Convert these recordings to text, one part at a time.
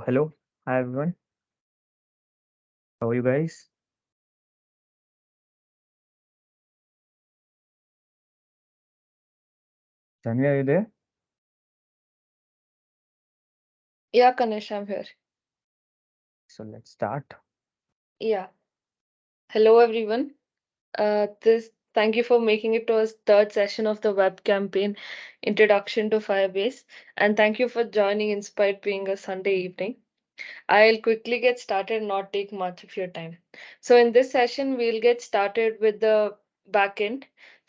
Hello, hi everyone. How are you guys? Tanvi, are you there? Yeah, Kanesh, I'm here. So let's start. Yeah. Hello, everyone. This Thank you for making it to our third session of the web campaign Introduction to Firebase, and thank you for joining in spite being a Sunday evening. I'll quickly get started and not take much of your time. So in this session, we'll get started with the backend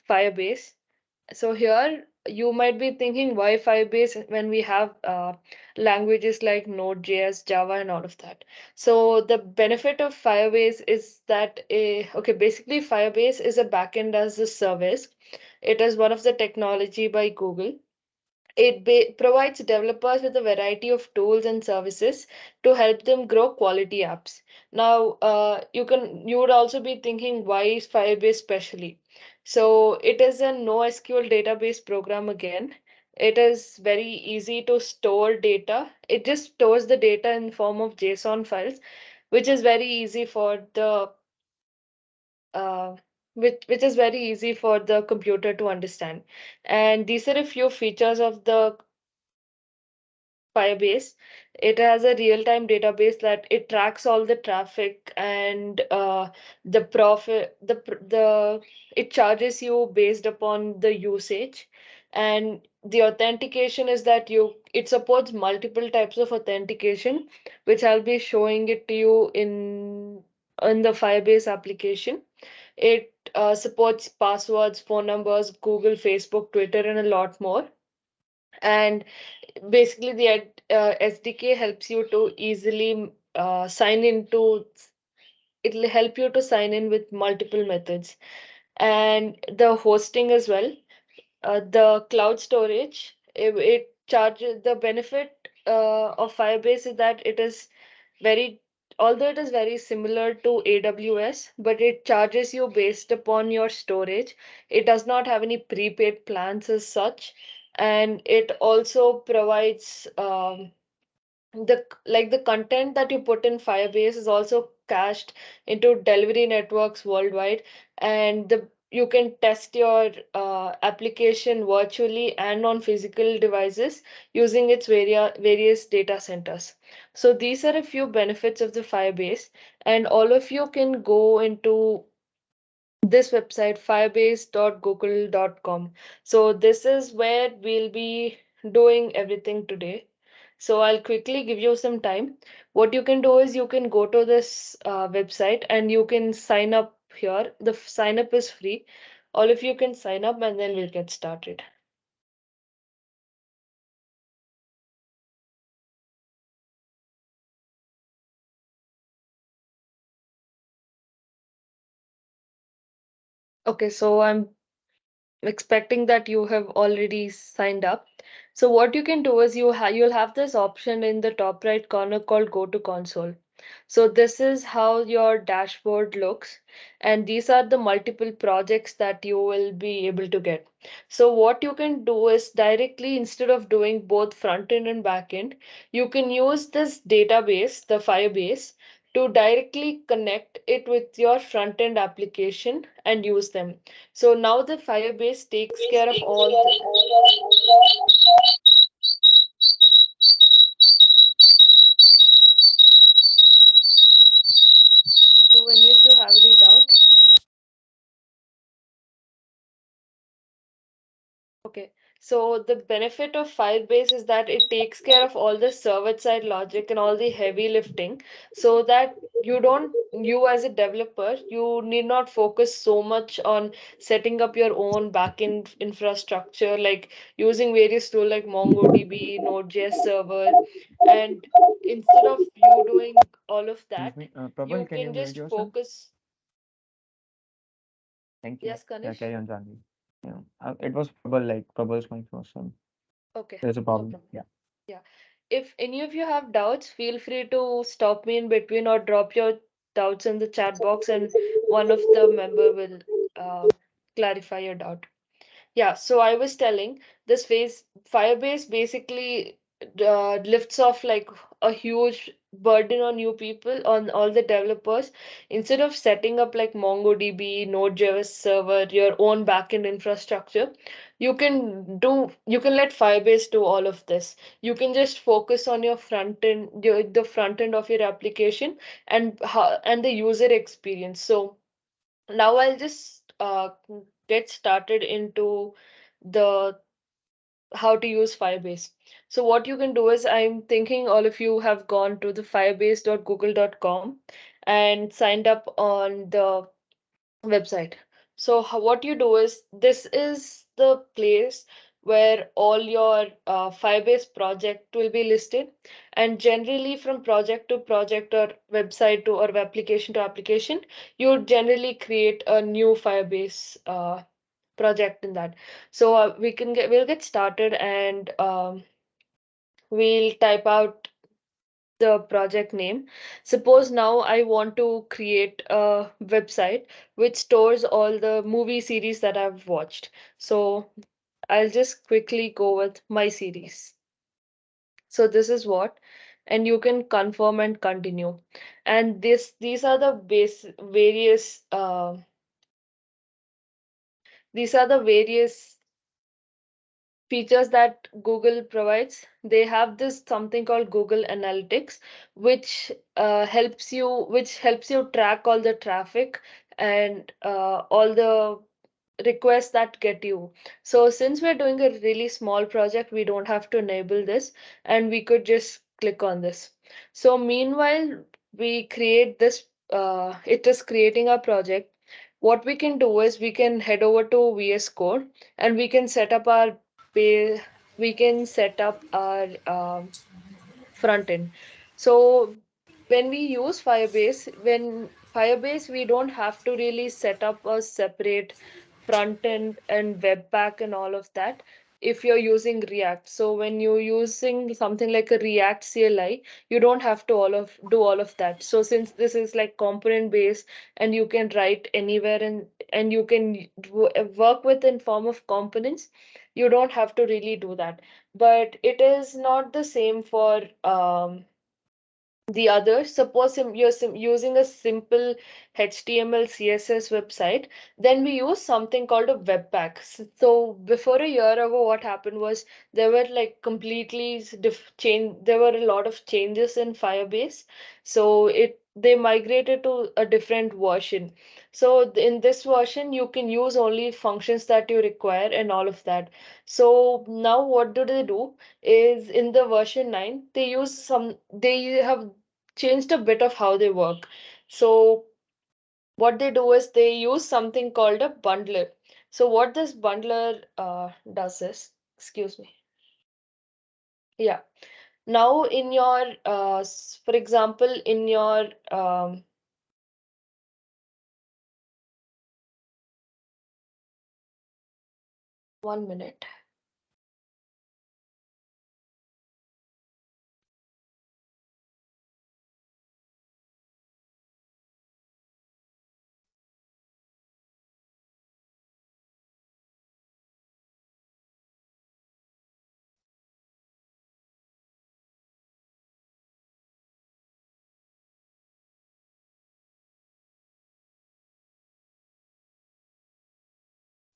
Firebase. So here you might be thinking why Firebase when we have languages like Node.js, Java, and all of that. So the benefit of Firebase is that basically Firebase is a backend as a service. It is one of the technology by Google. Provides developers with a variety of tools and services to help them grow quality apps. Now, you would also be thinking why is Firebase specially? So it is a NoSQL database program again. It is very easy to store data. It just stores the data in form of JSON files, which is very easy for the uh, which is very easy for the computer to understand. And these are a few features of the Firebase. It has a real-time database that it tracks all the traffic and the profit. It charges you based upon the usage, and the authentication is that it supports multiple types of authentication, which I'll be showing it to you in the Firebase application. It supports passwords, phone numbers, Google, Facebook, Twitter, and a lot more. And basically the SDK helps you to easily sign into it'll help you to sign in with multiple methods, and the hosting as well. The cloud storage, it charges the benefit of Firebase is that it is very although it is very similar to AWS, but it charges you based upon your storage. It does not have any prepaid plans as such, and it also provides the content that you put in Firebase is also cached into delivery networks worldwide, and the you can test your application virtually and on physical devices using its various data centers. So these are a few benefits of the Firebase, and all of you can go into this website firebase.google.com. So this is where we'll be doing everything today. So I'll quickly give you some time. What you can do is you can go to this website and you can sign up here. The sign up is free. All of you can sign up and then we'll get started. Okay, so I'm expecting that you have already signed up. So what you can do is you'll have this option in the top right corner called Go to Console. So this is how your dashboard looks, and these are the multiple projects that you will be able to get. So what you can do is directly instead of doing both front end and back end, you can use this database, the Firebase, to directly connect it with your front end application and use them. So now the Firebase takes care of all the. So when if you have any doubt, okay. So the benefit of Firebase is that it takes care of all the server-side logic and all the heavy lifting, so that you as a developer, you need not focus so much on setting up your own backend infrastructure, like using various tools like MongoDB, Node.js server, and instead of you doing all of Excuse that, me, Prabal, you can you can mute just yourself? focus. Thank you. Yes, Yeah, Kanish? carry on, Tanvi. Yeah, it was Prabal, like Prabal's mic was on. Okay, There's a no problem. problem. Yeah. Yeah. If any of you have doubts, feel free to stop me in between or drop your doubts in the chat box, and one of the member will clarify your doubt. Yeah, so I was telling this phase Firebase basically lifts off like a huge burden on you people, on all the developers. Instead of setting up like MongoDB, Node.js server, your own backend infrastructure, you can let Firebase do all of this. You can just focus on your front end, the front end of your application, and the user experience. So now I'll just get started into the how to use Firebase. So what you can do is, I'm thinking all of you have gone to the firebase.google.com and signed up on the website. So what you do is, this is the place where all your Firebase project will be listed, and generally from project to project or website to or application to application, you generally create a new Firebase project in that. So we'll get started, and we'll type out the project name. Suppose now I want to create a website which stores all the movie series that I've watched. So I'll just quickly go with my series. So this is what, and you can confirm and continue. And these are the these are the various features that Google provides. They have this something called Google Analytics, which helps you track all the traffic and all the requests that get you. So since we're doing a really small project, we don't have to enable this, and we could just click on this. So meanwhile, we create this. It is creating our project. What we can do is, we can head over to VS Code, and we can set up our pay, we can set up our front end. So when Firebase, we don't have to really set up a separate front end and webpack and all of that if you're using React. So when you're using something like a React CLI, you don't have to do all of that. So since this is like component based, and you can write anywhere, and you can work with in form of components, you don't have to really do that. But it is not the same for the other. Suppose using a simple HTML CSS website, then we use something called a webpack. So before a year ago, what happened was, there were like completely change. There were a lot of changes in Firebase, so they migrated to a different version. So in this version, you can use only functions that you require and all of that. So now what do they do? Is in the version 9, they have changed a bit of how they work. So what they do is, they use something called a bundler. So what this bundler does is, excuse me. Yeah. Now in your, for example, in your, one minute.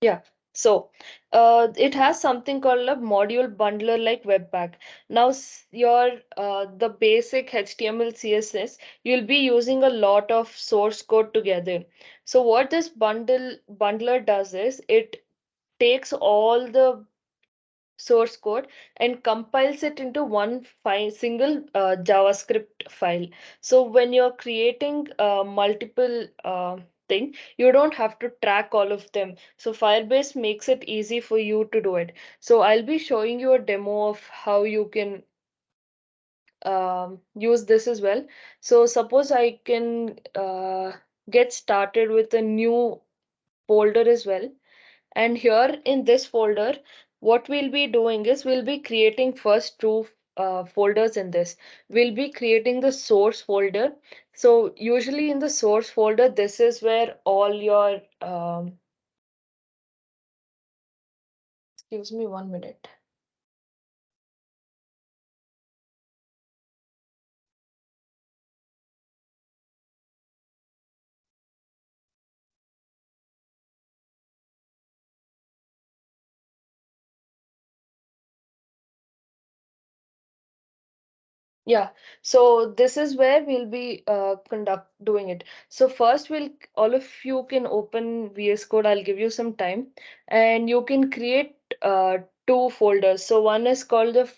Yeah. So, it has something called a module bundler like Webpack. Now, the basic HTML, CSS, you'll be using a lot of source code together. So, what this bundler does is, it takes all the source code and compiles it into one single JavaScript file. So when you're creating multiple thing, you don't have to track all of them. So Firebase makes it easy for you to do it. So I'll be showing you a demo of how you can use this as well. So suppose I can get started with a new folder as well. And here in this folder, what we'll be doing is, we'll be creating first two folders in this. We'll be creating the source folder. So usually in the source folder, this is where all your, excuse me one minute. Yeah, so this is where we'll be conduct doing it. So first, we'll all of you can open VS Code. I'll give you some time, and you can create two folders. So one is called the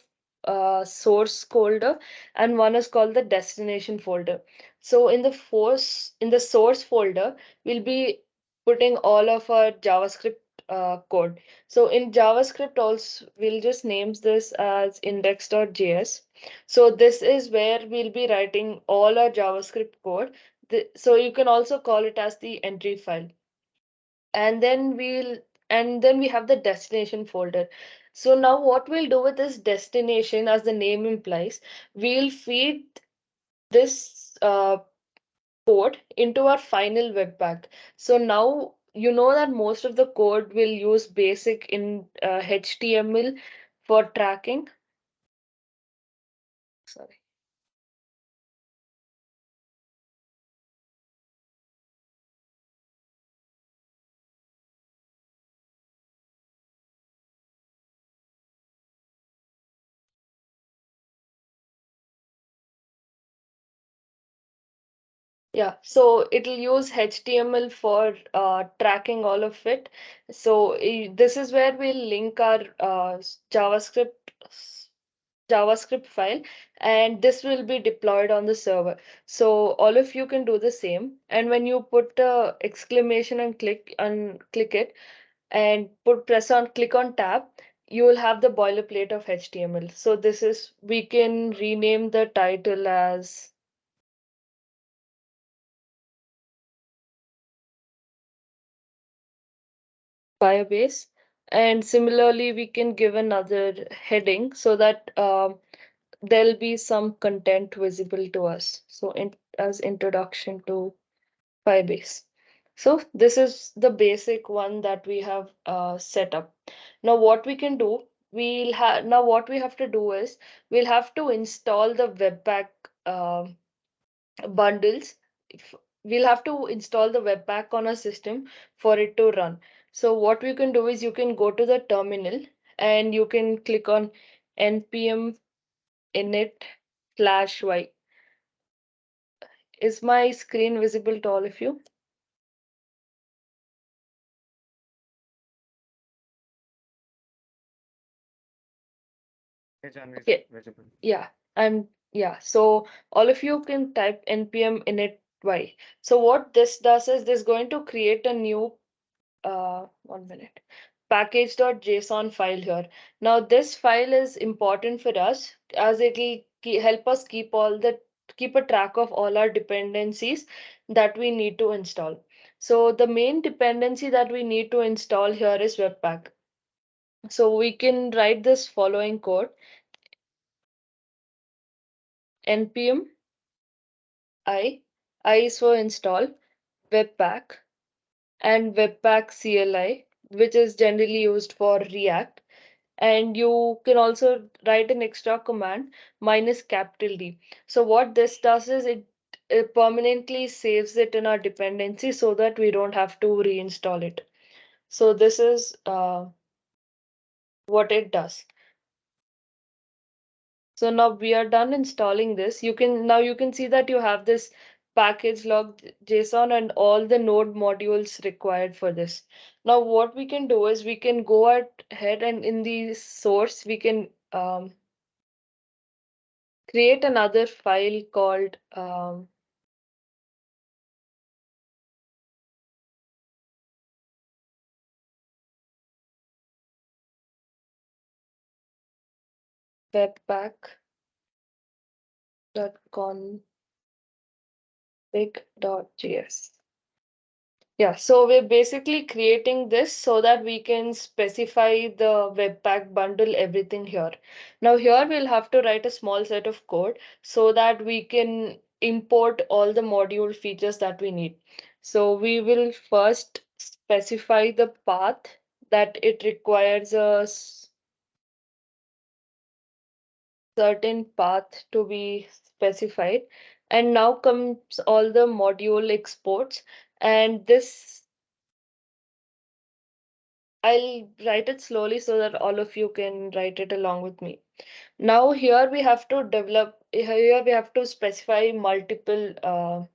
source folder, and one is called the destination folder. So in the source folder, we'll be putting all of our JavaScript code. So in JavaScript, also we'll just names this as index.js. So this is where we'll be writing all our JavaScript code. So you can also call it as the entry file. And then we have the destination folder. So now what we'll do with this destination, as the name implies, we'll feed this code into our final webpack. So now you know that most of the code will use basic in HTML for tracking. Sorry. Yeah, so it'll use HTML for tracking all of it. So this is where we'll link our JavaScript file, and this will be deployed on the server. So all of you can do the same. And when you put exclamation and click it and put press on click on tab, you will have the boilerplate of HTML. So this is we can rename the title as Firebase. And similarly, we can give another heading so that there'll be some content visible to us. So as introduction to Firebase. So this is the basic one that we have set up. Now what we can do, what we have to do is we'll have to install the Webpack bundles. We'll have to install the webpack on our system for it to run. So what we can do is you can go to the terminal and you can click on npm init/y. Is my screen visible to all of you? Yes, John, Okay. visible. Yeah, yeah. So all of you can type npm init y. So what this does is this is going to create a new 1 minute package.json file here. Now this file is important for us as it will help us keep a track of all our dependencies that we need to install. So the main dependency that we need to install here is Webpack. So we can write this following code: npm I is for install Webpack, and Webpack CLI, which is generally used for React. And you can also write an extra command minus capital D. So what this does is it permanently saves it in our dependency so that we don't have to reinstall it. So this is what it does. So now we are done installing this. You can see that you have this package log JSON and all the node modules required for this. Now what we can do is we can go ahead and in the source we can create another file called webpack.config.js. Yeah, so we're basically creating this so that we can specify the Webpack bundle, everything here. Now here we'll have to write a small set of code so that we can import all the module features that we need. So we will first specify the path that it requires a certain path to be specified. And now comes all the module exports. And this I'll write it slowly so that all of you can write it along with me. Now here we have to here we have to specify multiple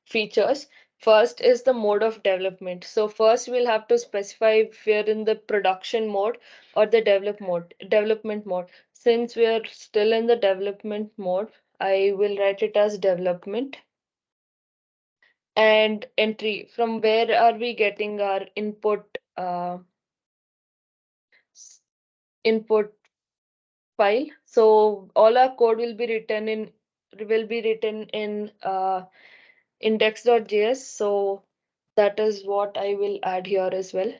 features. First is the mode of development. So first we'll have to specify if we're in the production mode or the development mode. Since we are still in the development mode, I will write it as development. And entry, from where are we getting our input file? So all our code will be written in index.js. So that is what I will add here as well.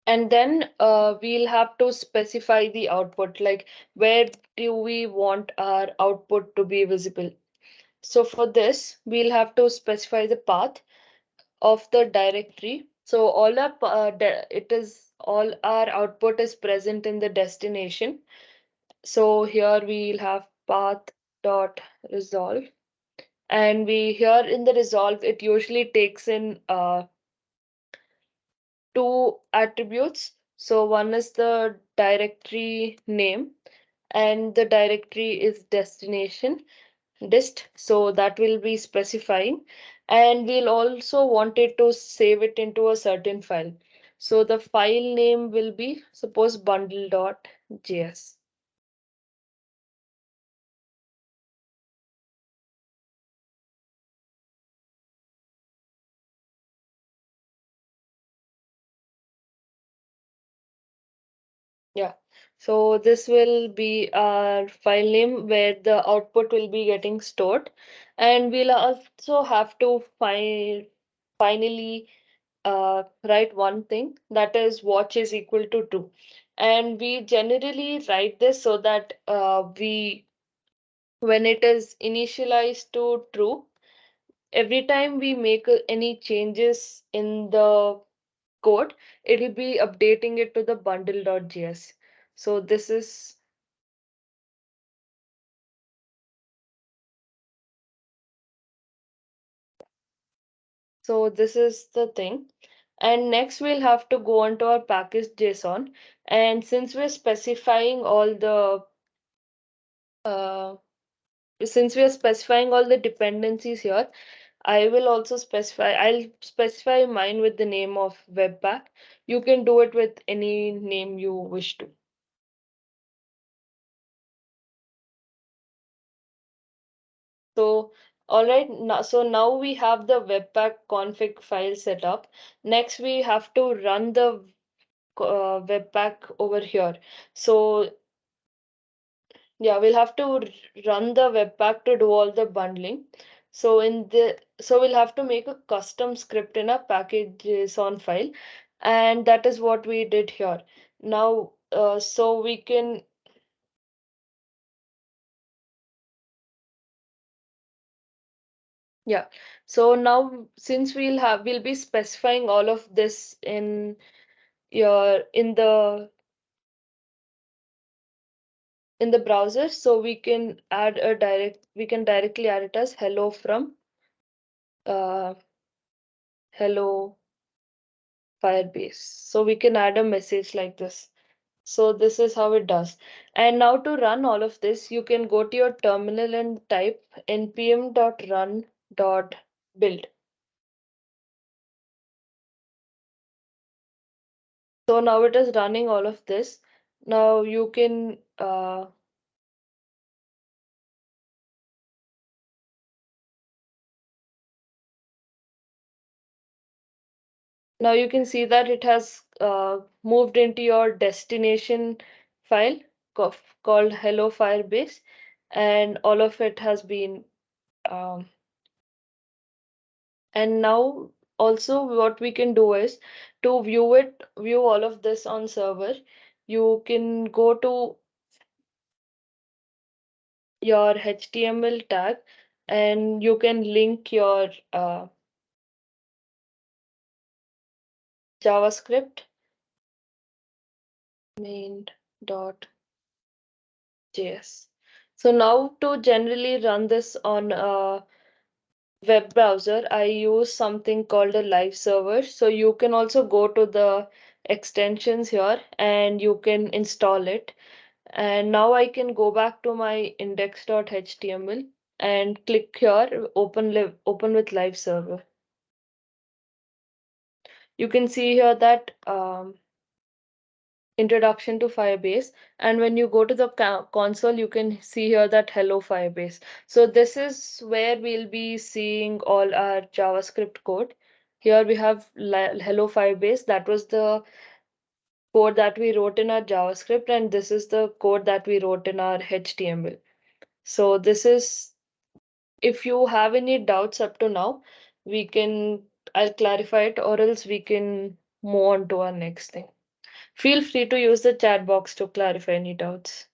And then we'll have to specify the output, like where do we want our output to be visible. So for this, we'll have to specify the path of the directory. So all our output is present in the destination. So here we'll have path dot resolve, and we here in the resolve it usually takes in two attributes. So one is the directory name, and the directory is destination dist. So that will be specifying, and we'll also want it to save it into a certain file. So the file name will be suppose bundle.js. Yeah. So this will be our file name where the output will be getting stored. And we'll also have to finally write one thing, that is watch is equal to true. And we generally write this so that when it is initialized to true, every time we make any changes in the code, it will be updating it to the bundle.js. So this is the thing. And next we'll have to go on to our package JSON. And since we're specifying all the uh, since we are specifying all the dependencies here, I'll specify mine with the name of Webpack. You can do it with any name you wish to. So, all right, now we have the Webpack config file set up. Next, we have to run the Webpack over here. So, yeah, we'll have to run the Webpack to do all the bundling. So we'll have to make a custom script in a package.json file, and that is what we did here. Now, so we can yeah. So now since we'll be specifying all of this your in the browser, so we can directly add it as hello from uh hello Firebase. So we can add a message like this. So this is how it does. And now to run all of this, you can go to your terminal and type npm.run.build. So now it is running all of this. Now you can now you can see that it has moved into your destination file called Hello Firebase, and all of it has been um, and now also what we can do is to view all of this on server. You can go to your HTML tag and you can link your JavaScript main.js. So now to generally run this on a web browser, I use something called a live server. So you can also go to the extensions here and you can install it. And now I can go back to my index.html and click here, open with live server. You can see here that introduction to Firebase, and when you go to the console you can see here that hello Firebase. So this is where we'll be seeing all our JavaScript code. Here we have hello Firebase, that was the code that we wrote in our JavaScript, and this is the code that we wrote in our HTML. So this is, if you have any doubts up to now, we can, I'll clarify it, or else we can move on to our next thing. Feel free to use the chat box to clarify any doubts.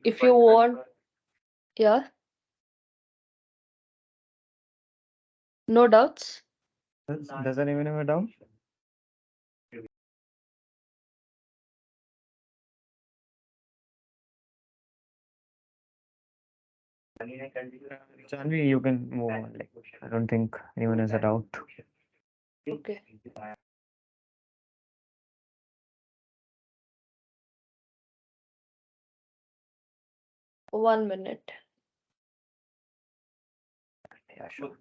If you want, yeah, no doubts. Doesn't even have a doubt. Janvi, you can move on. Like, I don't think anyone has a doubt. Okay. 1 minute. Yeah, sure.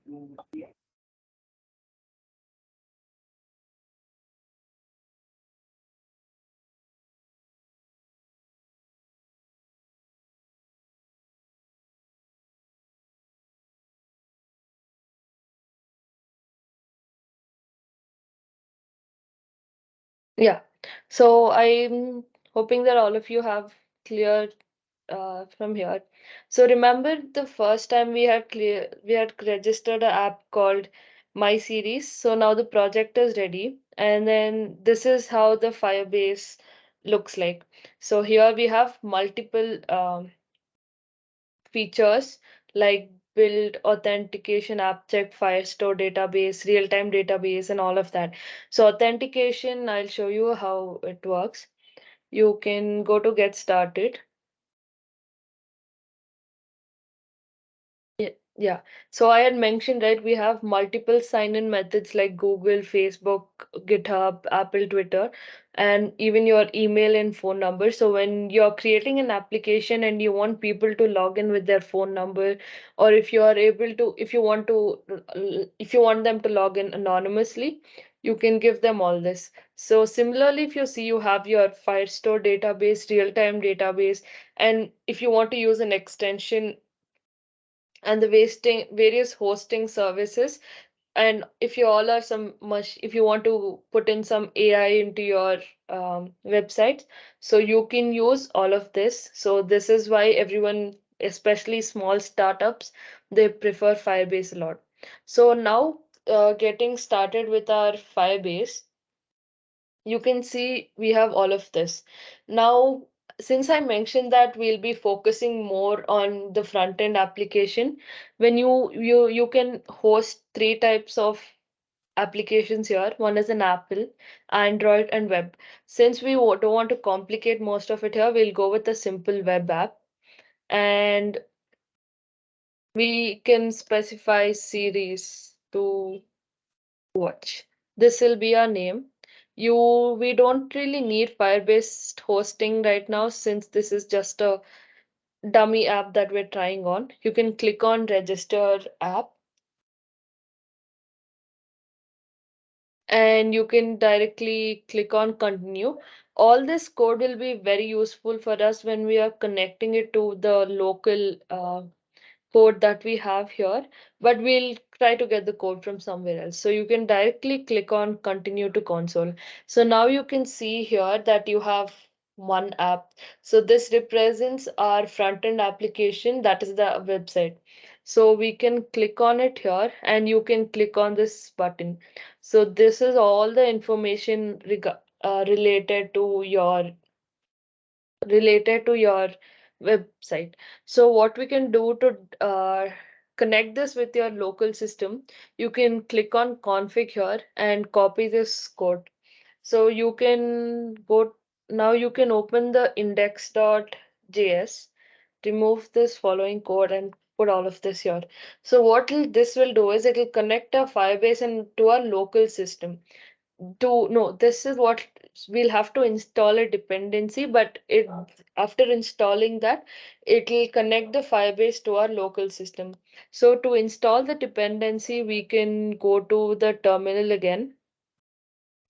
Yeah. So I'm hoping that all of you have clear from here. So remember the first time we had registered an app called My Series. So now the project is ready, and then this is how the Firebase looks like. So here we have multiple features like build, authentication, app check, Firestore database, real-time database, and all of that. So authentication, I'll show you how it works. You can go to get started. Yeah. So I had mentioned, right, we have multiple sign-in methods like Google, Facebook, GitHub, Apple, Twitter, and even your email and phone number. So when you're creating an application and you want people to log in with their phone number, or if you are able to, if you want them to log in anonymously, you can give them all this. So similarly, if you see you have your Firestore database, real-time database, and if you want to use an extension and the various hosting services, and if you all are some much, if you want to put in some AI into your website, so you can use all of this. So this is why everyone, especially small startups, they prefer Firebase a lot. So now getting started with our Firebase, you can see we have all of this. Now, since I mentioned that we'll be focusing more on the front end application, when you can host three types of applications here. One is an Apple, Android, and web. Since we don't want to complicate most of it here, we'll go with a simple web app, and we can specify series to watch. This will be our name. We don't really need Firebase hosting right now since this is just a dummy app that we're trying on. You can click on register app and you can directly click on continue. All this code will be very useful for us when we are connecting it to the local code that we have here, but we'll try to get the code from somewhere else. So you can directly click on continue to console. So now you can see here that you have one app. So this represents our front end application, that is the website. So we can click on it here and you can click on this button. So this is all the information related to your website. So what we can do to connect this with your local system, you can click on config here and copy this code. So you can go now you can open the index.js, remove this following code and put all of this here. So this will do is it will connect a Firebase and to our local system. To no, this is what we'll have to install a dependency, but it after installing that, it will connect the Firebase to our local system. So to install the dependency, we can go to the terminal again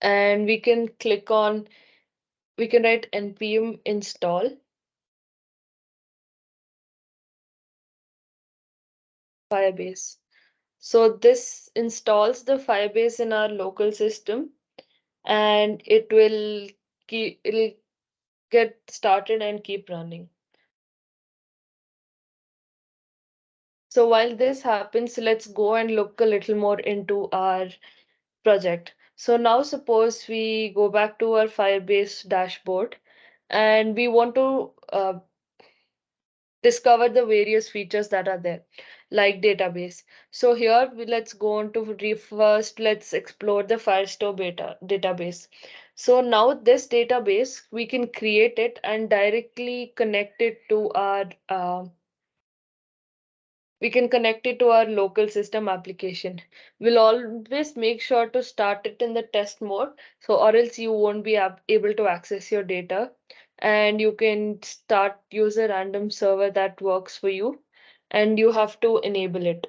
and we can write npm install Firebase. So this installs the Firebase in our local system and it'll get started and keep running. So while this happens, let's go and look a little more into our project. So now suppose we go back to our Firebase dashboard and we want to discover the various features that are there, like database. So here let's go on to first let's explore the Firestore database. So now this database we can create it and directly connect it to our we can connect it to our local system application. We'll always make sure to start it in the test mode, so or else you won't be able to access your data. And you can use a random server that works for you, and you have to enable it.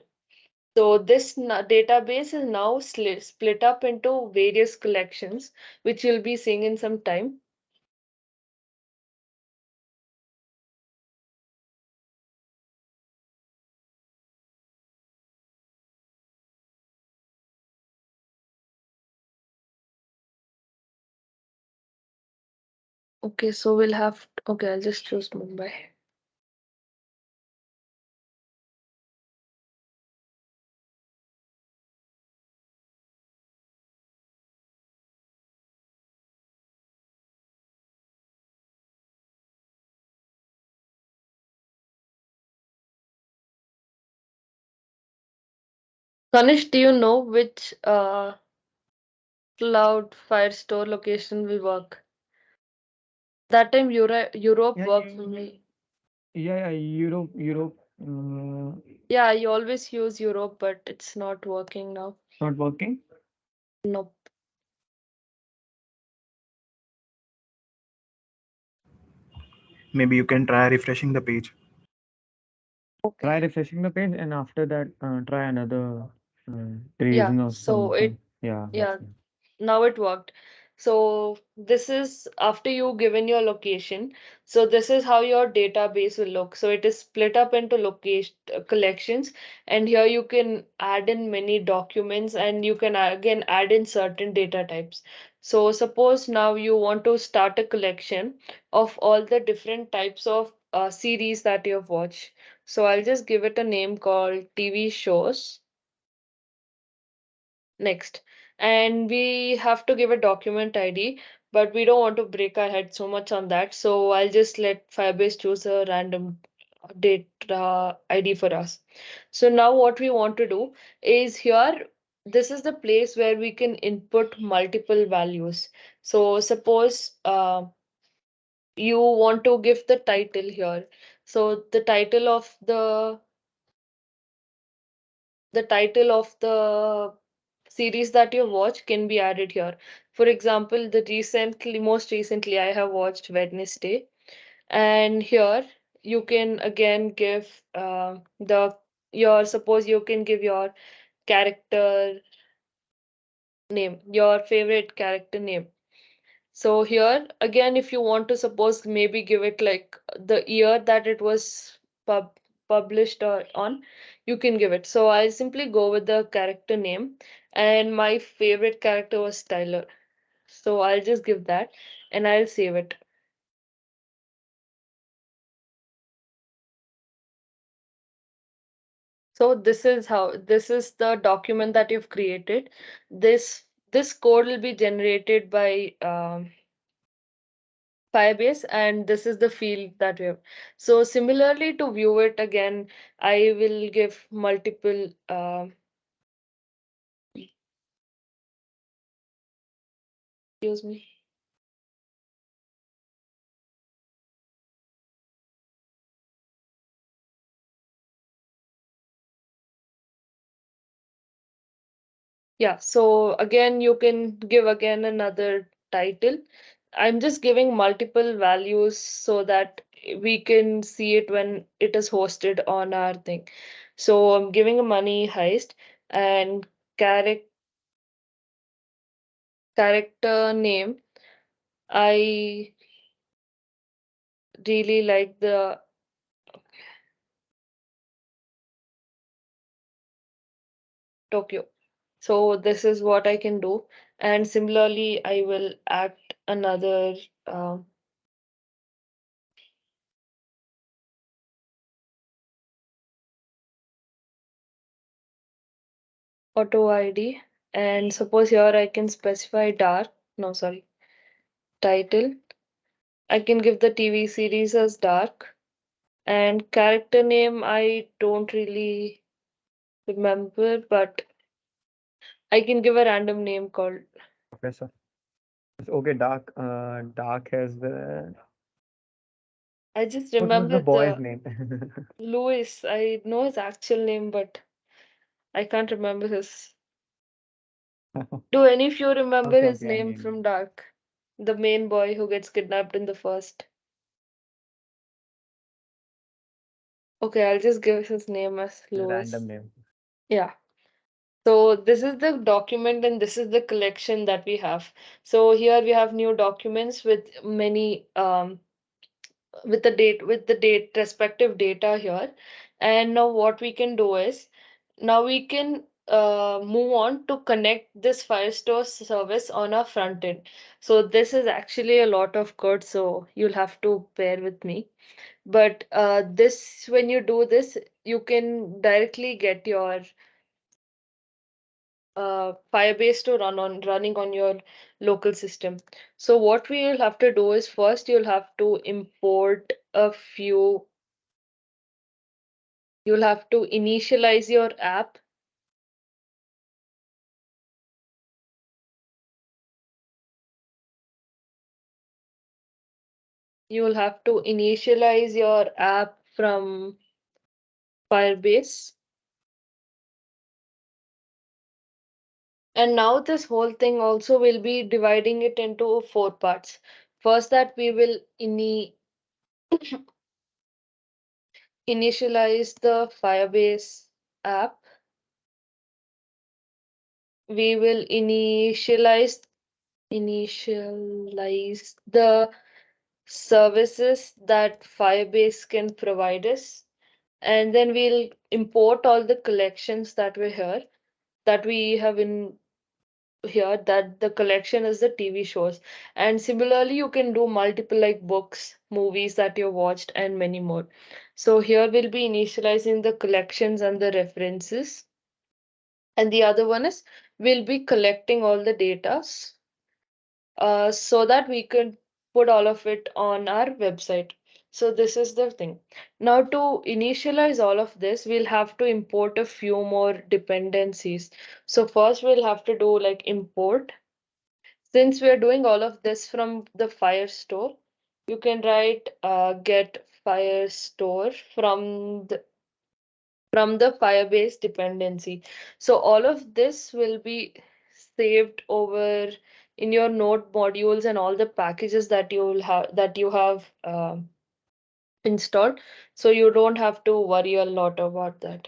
So this database is now split up into various collections, which you'll be seeing in some time. Okay, so okay, I'll just choose Mumbai. Kanish, do you know which cloud Firestore location will work? That time Europe Yeah, worked for me. yeah, Europe, Yeah, I always use Europe, but it's not working now. not working. Nope. Maybe you can try refreshing the page. Try Okay. refreshing the page, and after that, try another Yeah. creation of So some. Yeah, that's yeah, it. now it worked. So this is after you given your location. So this is how your database will look. So it is split up into location collections, and here you can add in many documents, and you can again add in certain data types. So suppose now you want to start a collection of all the different types of series that you have watched. So I'll just give it a name called TV shows. Next. And we have to give a document ID, but we don't want to break our head so much on that. So I'll just let Firebase choose a random data ID for us. So now what we want to do is here, this is the place where we can input multiple values. So suppose you want to give the title here. So the title of the series that you watch can be added here. For example, most recently, I have watched Wednesday, and here you can again give suppose you can give your character name, your favorite character name. So here again, if you want to suppose maybe give it like the year that it was published or on, you can give it. So I simply go with the character name, and my favorite character was Tyler. So I'll just give that and I'll save it. So this is the document that you've created. This code will be generated by Firebase, and this is the field that we have. So similarly, to view it again, I will give multiple excuse me. Yeah, so again, you can give again another title. I'm just giving multiple values so that we can see it when it is hosted on our thing. So I'm giving a money heist and character name. I really like the Tokyo. So this is what I can do. And similarly, I will add another auto ID. And suppose here I can specify dark. No, sorry, title. I can give the TV series as dark. And character name, I don't really remember, but I can give a random name called. Professor. Okay, Dark. Dark has I just what was the remember boy's the name? Louis. I know his actual name, but I can't remember his. Do any of you remember Okay, his okay, I name mean from Dark? The main boy who gets kidnapped in the first. Okay, I'll just give his name as Louis. random name. Yeah. So this is the document and this is the collection that we have. So here we have new documents with many with the date respective data here. And now what we can do is now we can move on to connect this Firestore service on our front end. So this is actually a lot of code, so you'll have to bear with me. But this when you do this, you can directly get your Firebase to running on your local system. So what we will have to do is first you'll have to import a few. You'll have to initialize your app. You'll have to initialize your app from Firebase. And now this whole thing also will be dividing it into four parts. First, that we will initialize the Firebase app. We will initialize the services that Firebase can provide us. And then we'll import all the collections that were here, that we have in here, that the collection is the TV shows. And similarly, you can do multiple like books, movies that you watched, and many more. So here we'll be initializing the collections and the references. And the other one is we'll be collecting all the data so that we could put all of it on our website. So this is the thing. Now to initialize all of this, we'll have to import a few more dependencies. So first we'll have to do like import. Since we're doing all of this from the Firestore, you can write get Firestore from the Firebase dependency. So all of this will be saved over in your node modules and all the packages that you have installed. So you don't have to worry a lot about that.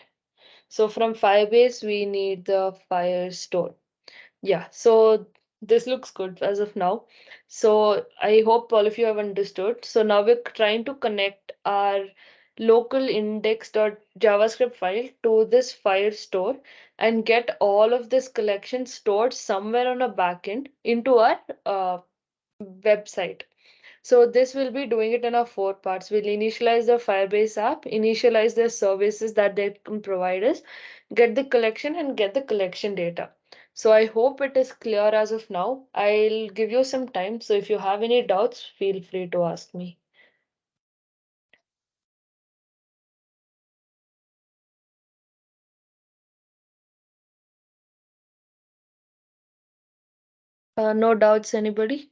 So from Firebase, we need the Firestore. Yeah, so this looks good as of now. So I hope all of you have understood. So now we're trying to connect our local index.javascript file to this Firestore and get all of this collection stored somewhere on a backend into our website. So this will be doing it in our four parts. We'll initialize the Firebase app, initialize the services that they can provide us, get the collection and get the collection data. So I hope it is clear as of now. I'll give you some time. So if you have any doubts, feel free to ask me. No doubts, anybody?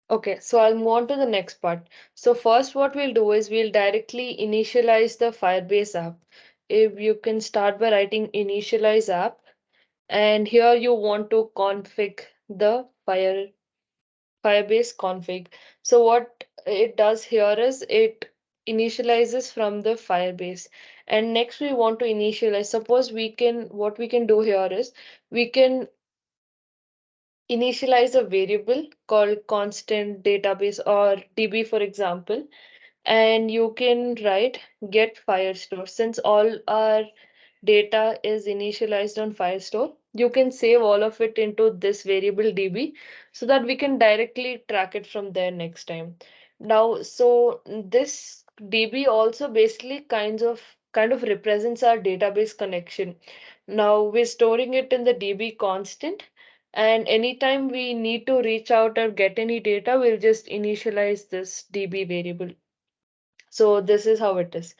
Okay, so I'll move on to the next part. So first what we'll do is we'll directly initialize the Firebase app. If you can start by writing initialize app, and here you want to config the Firebase config. So what it does here is it initializes from the Firebase. And next we want to initialize. Suppose what we can do here is we can initialize a variable called constant database or DB, for example, and you can write get Firestore. Since all our data is initialized on Firestore, you can save all of it into this variable DB so that we can directly track it from there next time. Now, so this DB also basically kind of represents our database connection. Now we're storing it in the DB constant, and anytime we need to reach out or get any data, we'll just initialize this DB variable. So this is how it is.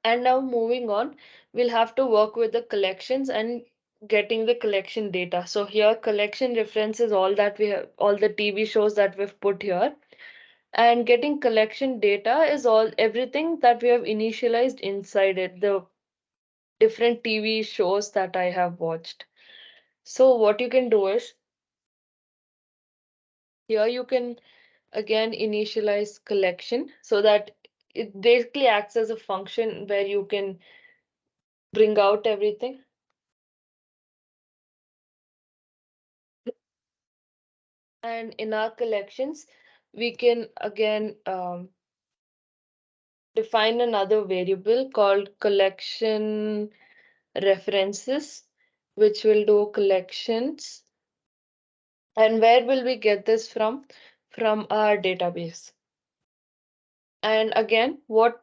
And now moving on, we'll have to work with the collections and getting the collection data. So here collection references all that we have, all the TV shows that we've put here. And getting collection data is all everything that we have initialized inside it, the different TV shows that I have watched. So what you can do is here you can again initialize collection so that it basically acts as a function where you can bring out everything. And in our collections, we can again define another variable called collection references, which will do collections. And where will we get this from? From our database. And again, what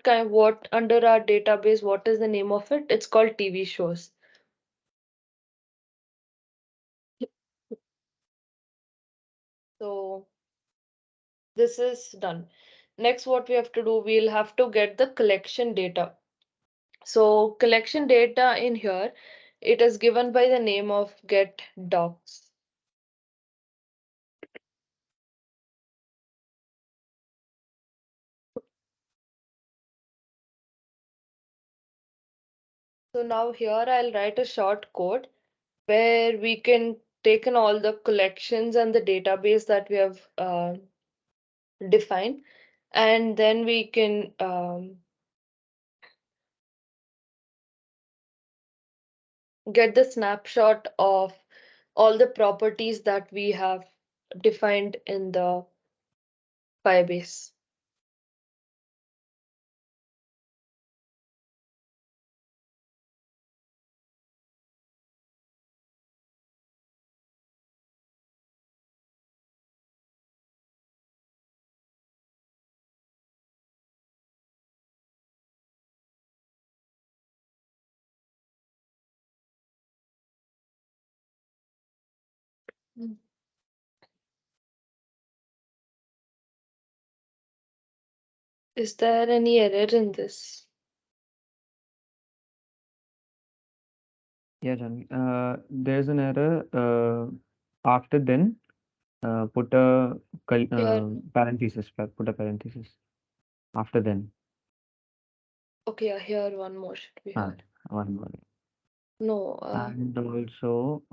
under our database, what is the name of it? It's called TV shows. So this is done. Next, what we have to do, we'll have to get the collection data. So collection data in here, it is given by the name of get docs. So now here I'll write a short code where we can take in all the collections and the database that we have defined, and then we can get the snapshot of all the properties that we have defined in the Firebase. Mm. Is there any error in this? Yeah, Janvi. There's an error. After then, put a Here, parenthesis. Put a parenthesis after then. okay, yeah, here one more should be Ah, had. one more. No, And also,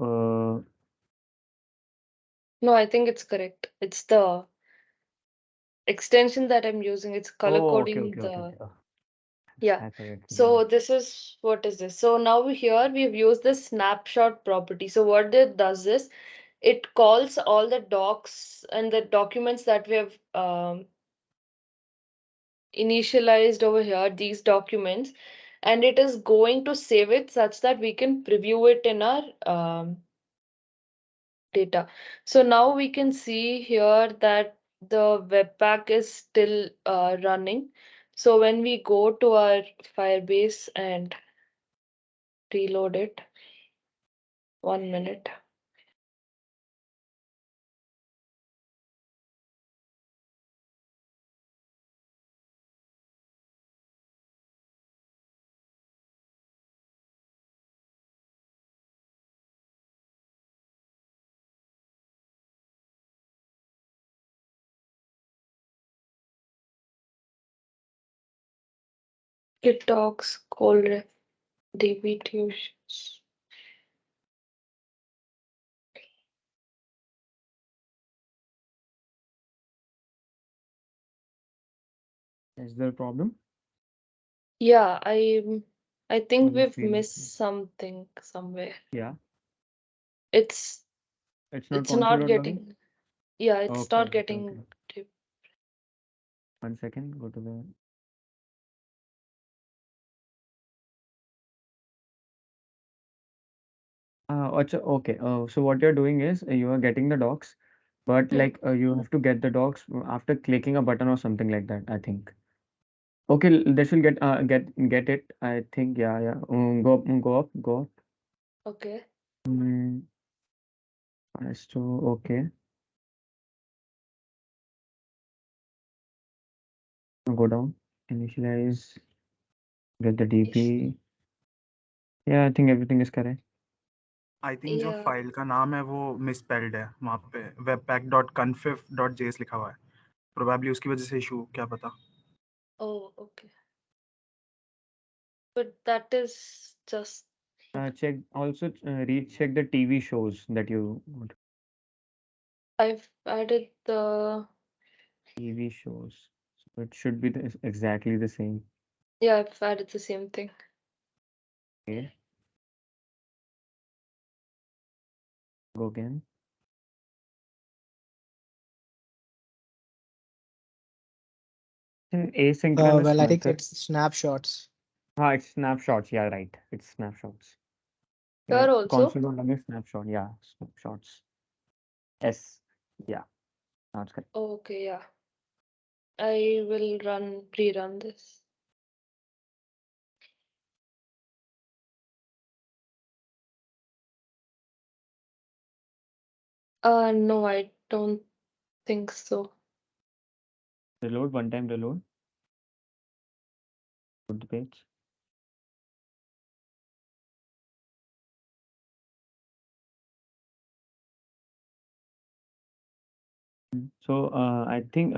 no, I think it's correct. It's the extension that I'm using. It's color oh, okay, coding okay, okay, the, okay. Oh, yeah. I forget. Yeah. So this is what is this? So now here we've used the snapshot property. So what it does is it calls all the docs and the documents that we have initialized over here, these documents, and it is going to save it such that we can preview it in our data. So now we can see here that the Webpack is still running. So when we go to our Firebase and reload it, 1 minute. Git docs, call ref, db tunes. Is there a problem? Yeah, I Or think you we've feel missed something somewhere. yeah, It's it's not it's not console.login? getting, yeah, it's Okay, not okay, getting okay. to- 1 second, go to the okay. So what you're doing is you are getting the docs, but Hmm, like you have to get the docs after clicking a button or something like that, I think. Okay, this will get it. I think yeah. Go up. okay. Mm, so okay, go down. Initialize. Get the Ish. DP. Yeah, I think everything is correct. I think जो Yeah. File का नाम है वो misspelled है वहाँ पे webpack.config.js लिखा हुआ है प्रोबेबली उसकी वजह से इशू क्या पता Oh, okay. But that is just Check also recheck the TV shows that you I've added the TV shows. So it should be exactly the same. yeah, I've added the same thing. Okay, go again. Asynchronous Well, I think method. it's snapshots. It's snapshots. Yeah, right. It's snapshots. Yeah, Here also. console log is snapshot. Yeah, snapshots. S. Yeah, that's correct. Okay, yeah. I will rerun this. No, I don't think so. Reload, one time reload. Put the page. So I think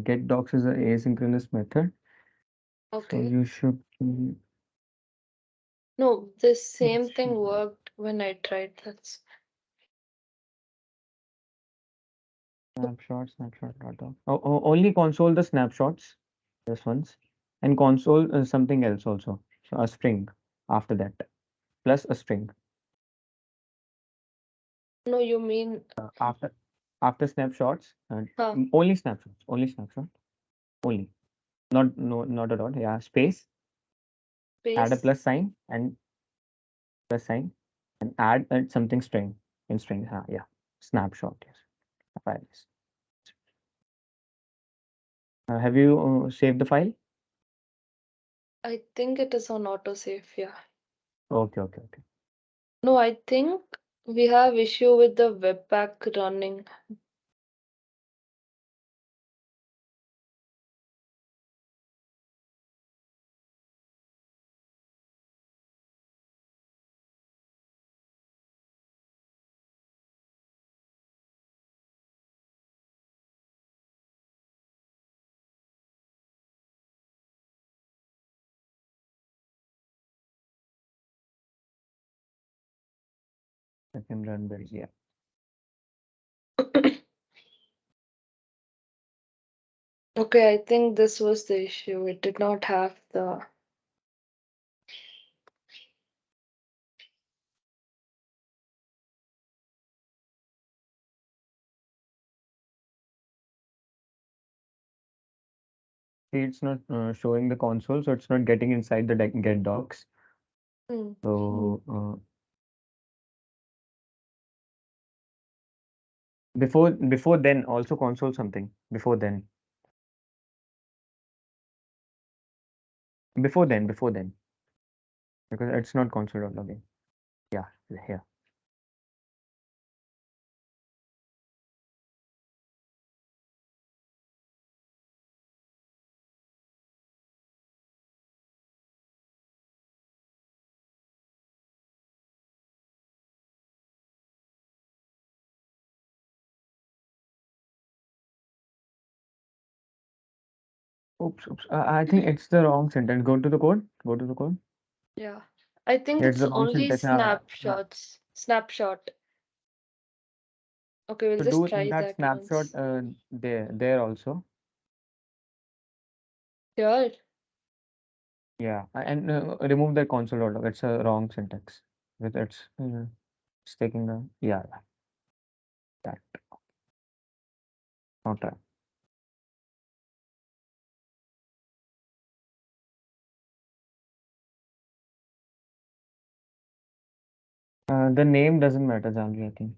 get docs is an asynchronous method. So Okay. you should No, this same let's thing see. worked when I tried that. Snapshot, dot. Only console the snapshots, this ones, and console something else also. So a string after that, plus a string. No, you mean After snapshots, and huh, only snapshot, only. Not no not a dot. Yeah, space. Add a base? plus sign, and add something string in string. Yeah, snapshot. Yes, files. Have you saved the file? I think it is on autosave, yeah. Okay. No, I think we have issue with the Webpack running. I can run this. Yeah. Okay, I think this was the issue. It did not have the see it's not showing the console, so it's not getting inside the get docs. Hmm. So before then also console something before then before then because it's not console.login. Yeah, here. Oops. I think it's the wrong sentence. Go to the code. Go to the code. Yeah. I think It's it's the wrong only sentence. snapshots. Snapshot. Okay, we'll So just do try that that snapshot once. there also. Here. Yeah, and remove the console.log. It's a wrong syntax. With it's taking the yeah that not right. The name doesn't matter, Janvi, I think.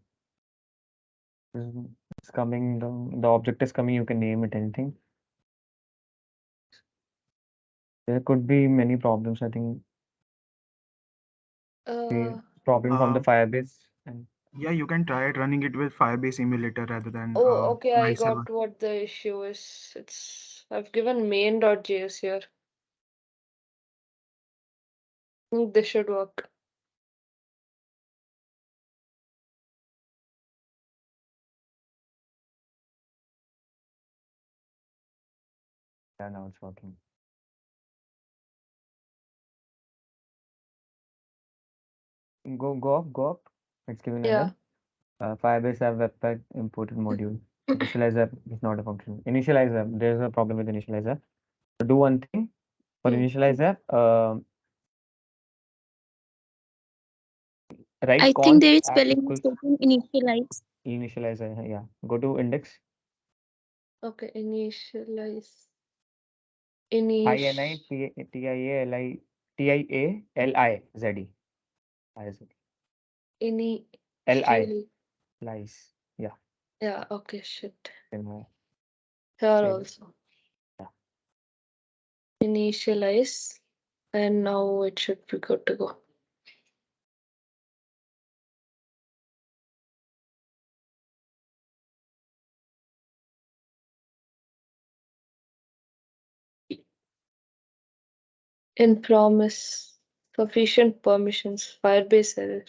It's coming, the object is coming, you can name it anything. There could be many problems, I think. The Uh, problem from the Uh, Firebase and yeah, you can try it running it with Firebase emulator rather than oh, okay, I file server. got what the issue is. I've given main.js here. Think this should work. yeah, now it's working. Go up. It's giving Yeah. error. Firebase have webpack imported module. Initialize app is not a function. Initialize app, there's a problem with initialize app. So do one thing for Hmm. initialize app. I Write think const there is app spelling equals mistake in initialize. initialize. Yeah, go to index. Okay, initialize. I Init. N I T I A L I T I A L I Z E. L I Initial. lies. Yeah. Yeah, okay, shit. Then Here save it. also. Yeah. Initialize. And now it should be good to go. In promise. Sufficient permissions. Firebase error.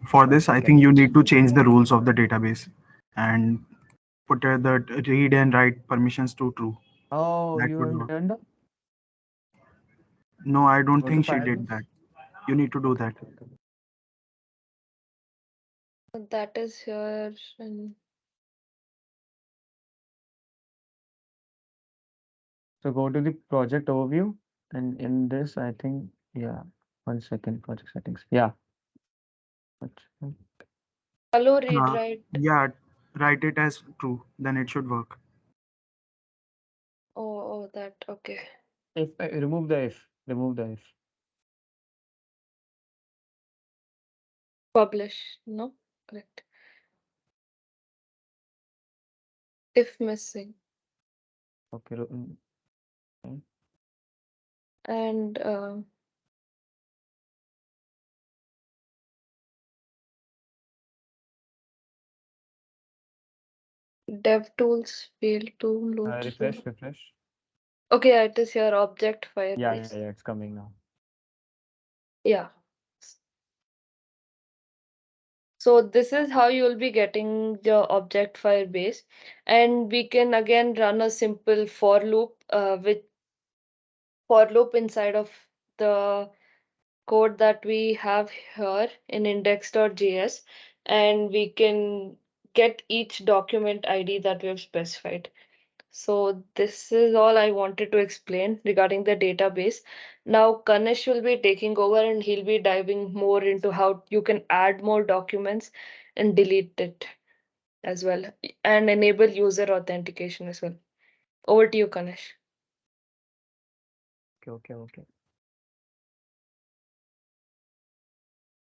For this, I Get think you it. need to change the rules of the database and put the read and write permissions to true. Oh, That you would have work. done that? No, I don't Go to think she did Firebase. that. You need to do Okay, that. okay. That is here. And So go to the project overview, and in this, I think, yeah, 1 second, project settings. Yeah. What- hello, read, Uh, write. yeah, write it as true. Then it should work. Oh, that. Okay. If remove the if, remove the if. Publish. No? Correct. If missing. Okay. Okay. And dev tools fail to load. Refresh. Okay, yeah, it is here. Object Yeah, Firebase. it's coming now. Yeah. So this is how you will be getting the object Firebase. And we can again run a simple for loop with for loop inside of the code that we have here in index.js, and we can get each document ID that we have specified. So this is all I wanted to explain regarding the database. Now Kanish will be taking over and he'll be diving more into how you can add more documents and delete it as well, and enable user authentication as well. Over to you, Kanesh. Okay, okay, okay.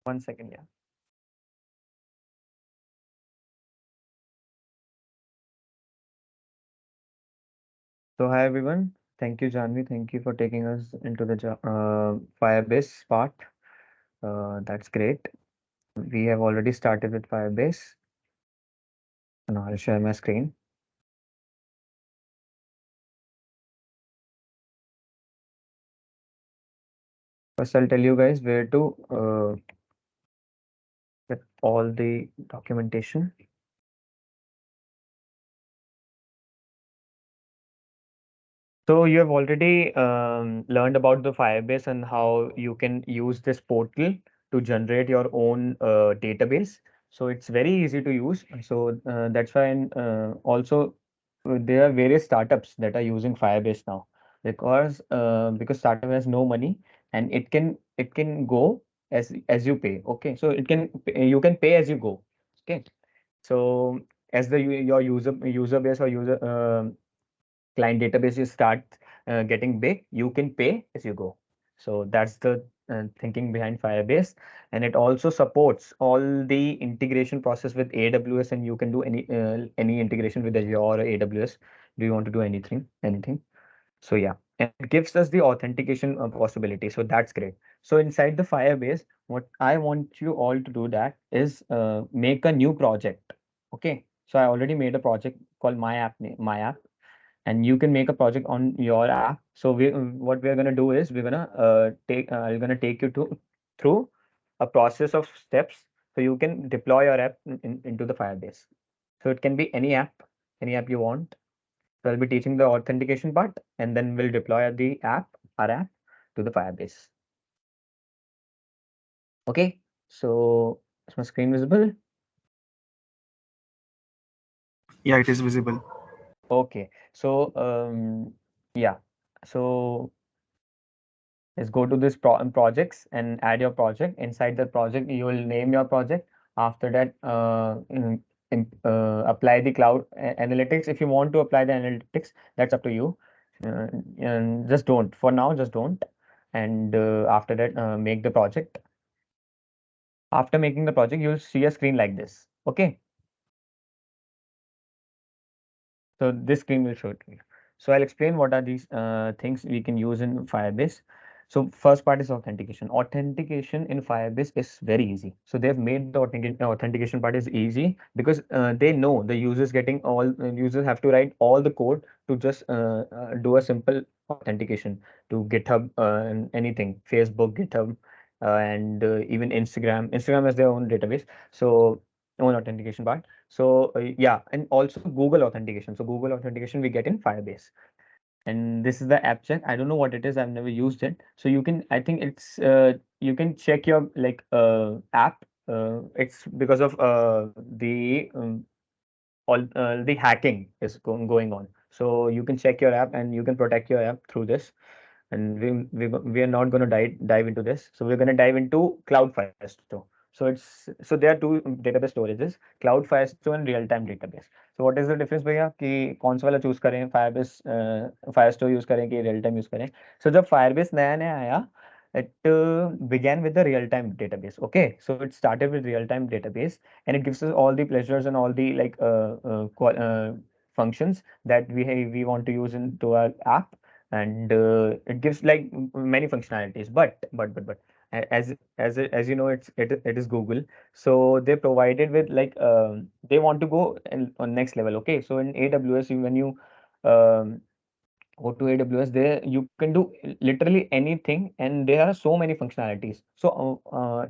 1 second, yeah. So hi everyone. Thank you, Janvi. Thank you for taking us into the Firebase part. That's great. We have already started with Firebase. And I'll share my screen. First, I'll tell you guys where to get all the documentation. So you have already learned about the Firebase and how you can use this portal to generate your own database. So it's very easy to use. So that's why, and also there are various startups that are using Firebase now because startup has no money and it can go as you pay. Okay, so you can pay as you go. Okay, so as your user base or user client databases start getting big, you can pay as you go. So that's the thinking behind Firebase, and it also supports all the integration process with AWS, and you can do any integration with Azure or AWS. Do you want to do anything? So yeah, and it gives us the authentication possibility. So that's great. So inside the Firebase, what I want you all to do that is make a new project. Okay. So I already made a project called my app, and you can make a project on your app. So what we're gonna do is I'm gonna take you to through a process of steps so you can deploy your app into the Firebase. So it can be any app you want. So I'll be teaching the authentication part, and then we'll deploy our app to the Firebase. Okay. So is my screen visible? Yeah, it is visible. Okay. So yeah. So let's go to this projects and add your project. Inside the project, you will name your project. After that, apply the cloud analytics. If you want to apply the analytics, that's up to you. And just don't. For now, just don't. And after that, make the project. After making the project, you'll see a screen like this. Okay. So this screen will show it to you. So I'll explain what are these things we can use in Firebase. So first part is authentication. Authentication in Firebase is very easy. So they've made the authentication part is easy because they know the users getting all users have to write all the code to just do a simple authentication to GitHub and anything, Facebook, GitHub, and even Instagram. Instagram has their own database. So own authentication part. So yeah, and also Google authentication. So Google authentication we get in Firebase. And this is the app check. I don't know what it is. I've never used it. So you can, I think it's you can check your like app. It's because of all the hacking is going on. So you can check your app and you can protect your app through this. And we are not going to dive into this. So we're going to dive into Cloud Firestore. So there are two database storages, Cloud Firestore and real-time database. So what is the difference भैया कि कौन सा वाला choose करें, Firebase Firestore use करें कि real time use करें? So जब Firebase नया नया आया, it began with the real-time database. Okay, so it started with real-time database, and it gives us all the pleasures and all the like functions that we want to use into our app, and it gives like many functionalities. As you know, it is Google, so they provided with like they want to go on next level. Okay, so in AWS, when you um, go to AWS, there you can do literally anything, and there are so many functionalities. So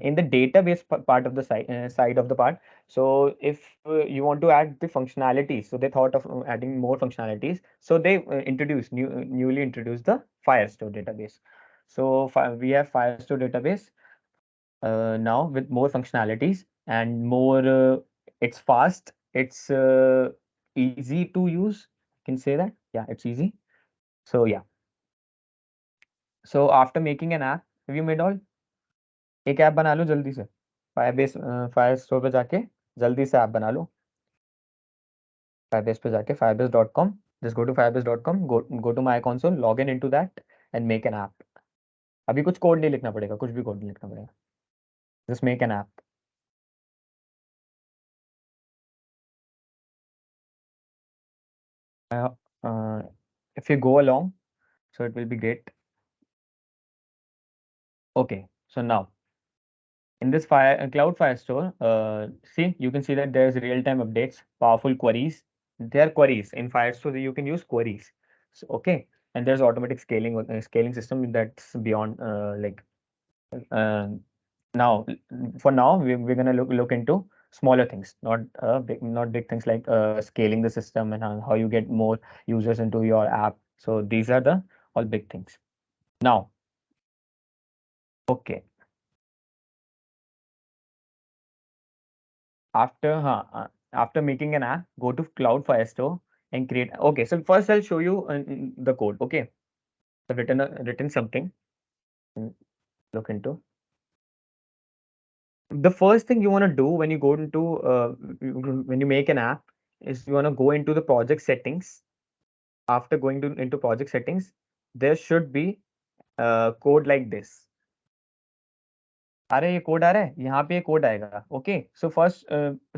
in the database part of the side of the part, so if you want to add the functionalities, so they thought of adding more functionalities. So they newly introduced the Firestore database. So we have Firestore database now with more functionalities and more. It's fast. It's easy to use. I can say that. Yeah, it's easy. So yeah. So after making an app, have you made all? एक app बना लो जल्दी से, fire store पे जाके जल्दी से app बना लो Firebase पे जाके firebase.com, just go to firebase.com, go to my console, log in into that and make an app. अभी कुछ कोड नहीं लिखना पड़ेगा, कुछ भी कोड नहीं लिखना पड़ेगा, just make an app. If you go along, so it will be great. Okay, so now in this Cloud Firestore, see, you can see that there's real-time updates, powerful queries. They are queries in Firestore. You can use queries. So, okay, and there's automatic scaling system that's beyond uh, now. For now, we're gonna look into smaller things, not big things like scaling the system and how you get more users into your app. So these are the all big things. Now, okay. After making an app, go to Cloud Firestore and create. Okay, so first I'll show you the code. Okay, I've written something. Look into. The first thing you want to do when you go into when you make an app is you want to go into the project settings. After going into project settings, there should be code like this. अरे ये code आ रहा है, यहाँ पे ये code आएगा. Okay, so first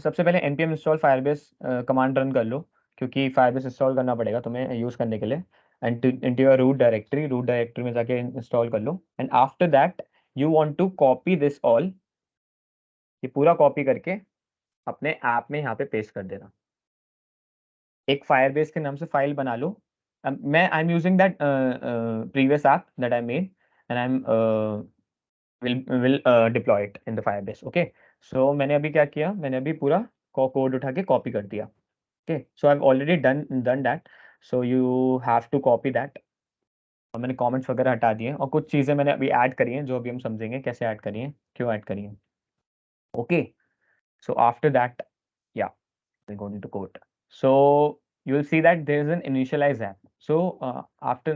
सबसे पहले npm install Firebase command run कर लो, क्योंकि फायरबेस इंस्टॉल करना पड़ेगा तुम्हें यूज करने के लिए. And into your root directory में जाके इंस्टॉल कर लो. And after that you want to copy this all, ये पूरा कॉपी करके अपने ऐप में यहाँ पे पेस्ट कर देना. एक फायरबेस के नाम से फाइल बना लो. मैं I am using that previous app that I made and I am will deploy it in the Firebase. Okay, so मैंने अभी क्या किया, मैंने अभी पूरा कोड उठा के कॉपी कर दिया. Okay, so I've already done that, so you have to copy that. और मैंने कमेंट्स वगैरह हटा दिए और कुछ चीज़ें मैंने अभी ऐड करी हैं, जो अभी हम समझेंगे कैसे ऐड करी हैं, क्यों ऐड करी हैं. Okay, so after that, yeah, we'll go into code. So you'll see that there is an initialize app. So after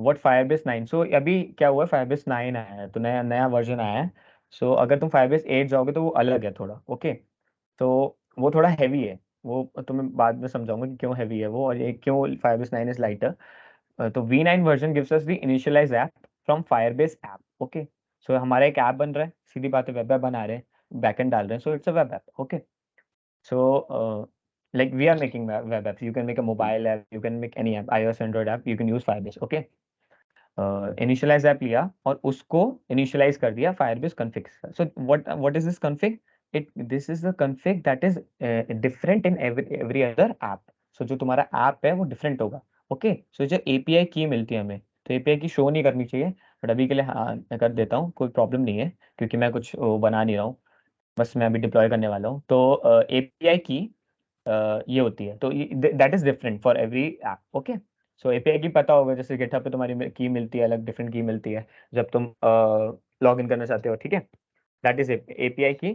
what Firebase 9. So अभी क्या हुआ, Firebase 9 आया है, तो नया नया वर्जन आया है. So अगर तुम Firebase 8 जाओगे तो वो अलग है थोड़ा. ओके, तो वो थोड़ा हैवी है, वो तुम्हें बाद में समझाऊंगा कि क्यों हैवी है वो और ये क्यों Firebase 9 इज लाइटर. तो V9 version gives us the initialize app from Firebase app. Okay, so हमारा एक ऐप बन रहा है, सीधी बात है, वेब ऐप बना रहे हैं, बैकएंड डाल रहे हैं, so it's a web app. Okay, so like we are making web apps. You can make a mobile app, you can make any app, iOS, Android app, you can use Firebase. Okay, initialise app लिया और उसको initialise कर दिया Firebase config. So what is this config? This is the config that is different in every other app. So जो तुम्हारा app है वो different होगा. ओके, सो जो API की मिलती है हमें, तो API की शो नहीं करनी चाहिए, बट अभी के लिए हाँ मैं कर देता हूँ, कोई प्रॉब्लम नहीं है, क्योंकि मैं कुछ बना नहीं रहा हूँ, बस मैं अभी डिप्लॉय करने वाला हूँ. तो API की ये होती है, तो that is different for every app. Okay, so API की पता होगा, जैसे गिटहब पे तुम्हारी की मिलती है अलग, डिफरेंट की मिलती है जब तुम लॉग इन करना चाहते हो. ठीक है, दैट इज एपीआई की.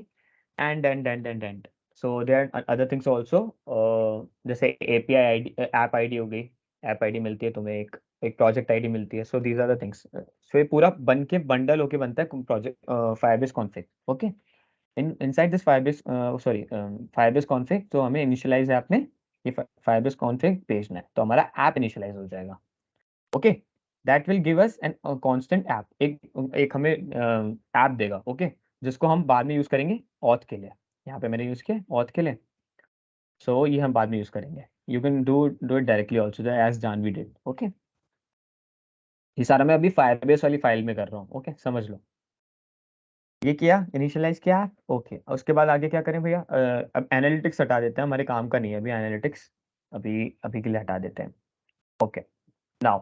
And so there are other things also, जैसे एपीआई आईडी, ऐप आईडी हो गई, ऐप आईडी मिलती है तुम्हें, एक एक प्रोजेक्ट आईडी मिलती है. So these are the things. So ये पूरा बन के बंडल होके बनता है project Firebase config. Okay, inside this Firebase config, तो हमें इनिशियलाइज ऐप में ये Firebase config भेजना है, तो हमारा ऐप इनिशियलाइज हो जाएगा. Okay, that will give us an constant app, एक हमें ऐप देगा. ओके, जिसको हम बाद में यूज करेंगे ऑथ के लिए. यहाँ पे मैंने यूज किया ऑथ के लिए, सो ये हम बाद में यूज करेंगे. You can do it directly also as Janvi did. Okay, ये सारा मैं अभी Firebase वाली फाइल में कर रहा हूँ. ओके, समझ लो. ये किया, इनिशियलाइज किया. ओके, उसके बाद आगे क्या करें भैया, अब एनालिटिक्स हटा देते हैं, हमारे काम का नहीं है अभी एनालिटिक्स, अभी अभी के लिए हटा देते हैं. Okay, now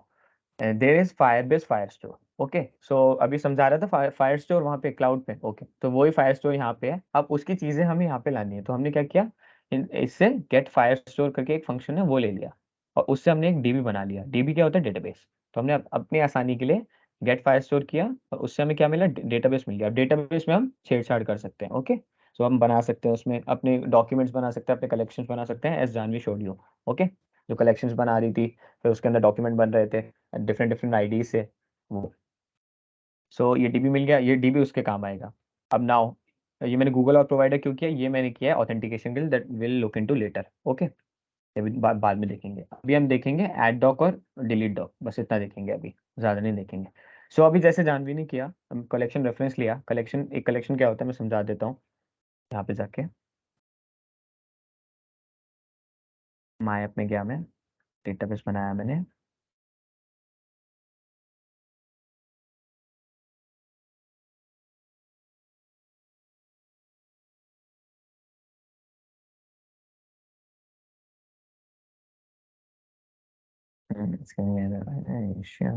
there is Firebase Firestore. Okay, so अभी समझा रहा था Firestore वहाँ पे क्लाउड पे. ओके, तो वही Firestore यहाँ पे है, अब उसकी चीज़ें हमें यहाँ पे लानी है. तो हमने क्या किया, इससे गेट Firestore करके एक फंक्शन है वो ले लिया, और उससे हमने एक डीबी बना लिया. डीबी क्या होता है, डेटाबेस. तो हमने अपनी आसानी के लिए गेट Firestore किया और उससे हमें क्या मिला, डेटाबेस मिल गया. अब डेटाबेस में हम छेड़छाड़ कर सकते हैं. ओके, सो हम बना सकते हैं उसमें अपने डॉक्यूमेंट्स बना सकते हैं, अपने कलेक्शंस बना सकते हैं, as Janvi showed you. Okay, जो कलेक्शंस बना रही थी, फिर उसके अंदर डॉक्यूमेंट बन रहे थे डिफरेंट डिफरेंट आईडी से वो. सो ये डीबी मिल गया, ये डीबी उसके काम आएगा. अब नाउ ये मैंने गूगल और प्रोवाइडर क्यों किया, ये मैंने किया है ऑथेंटिकेशन के लिए, that will look into later. Okay, ये भी बाद में देखेंगे। अभी हम देखेंगे ऐड डॉक और डिलीट डॉक, बस इतना देखेंगे अभी, ज़्यादा नहीं देखेंगे। सो अभी जैसे जानवी ने किया, हम कलेक्शन रेफरेंस लिया। कलेक्शन, एक कलेक्शन क्या होता है मैं समझा देता हूँ। यहाँ पे जाके माय ऐप में गया मैं, डेटाबेस बनाया मैंने। इसके Asia,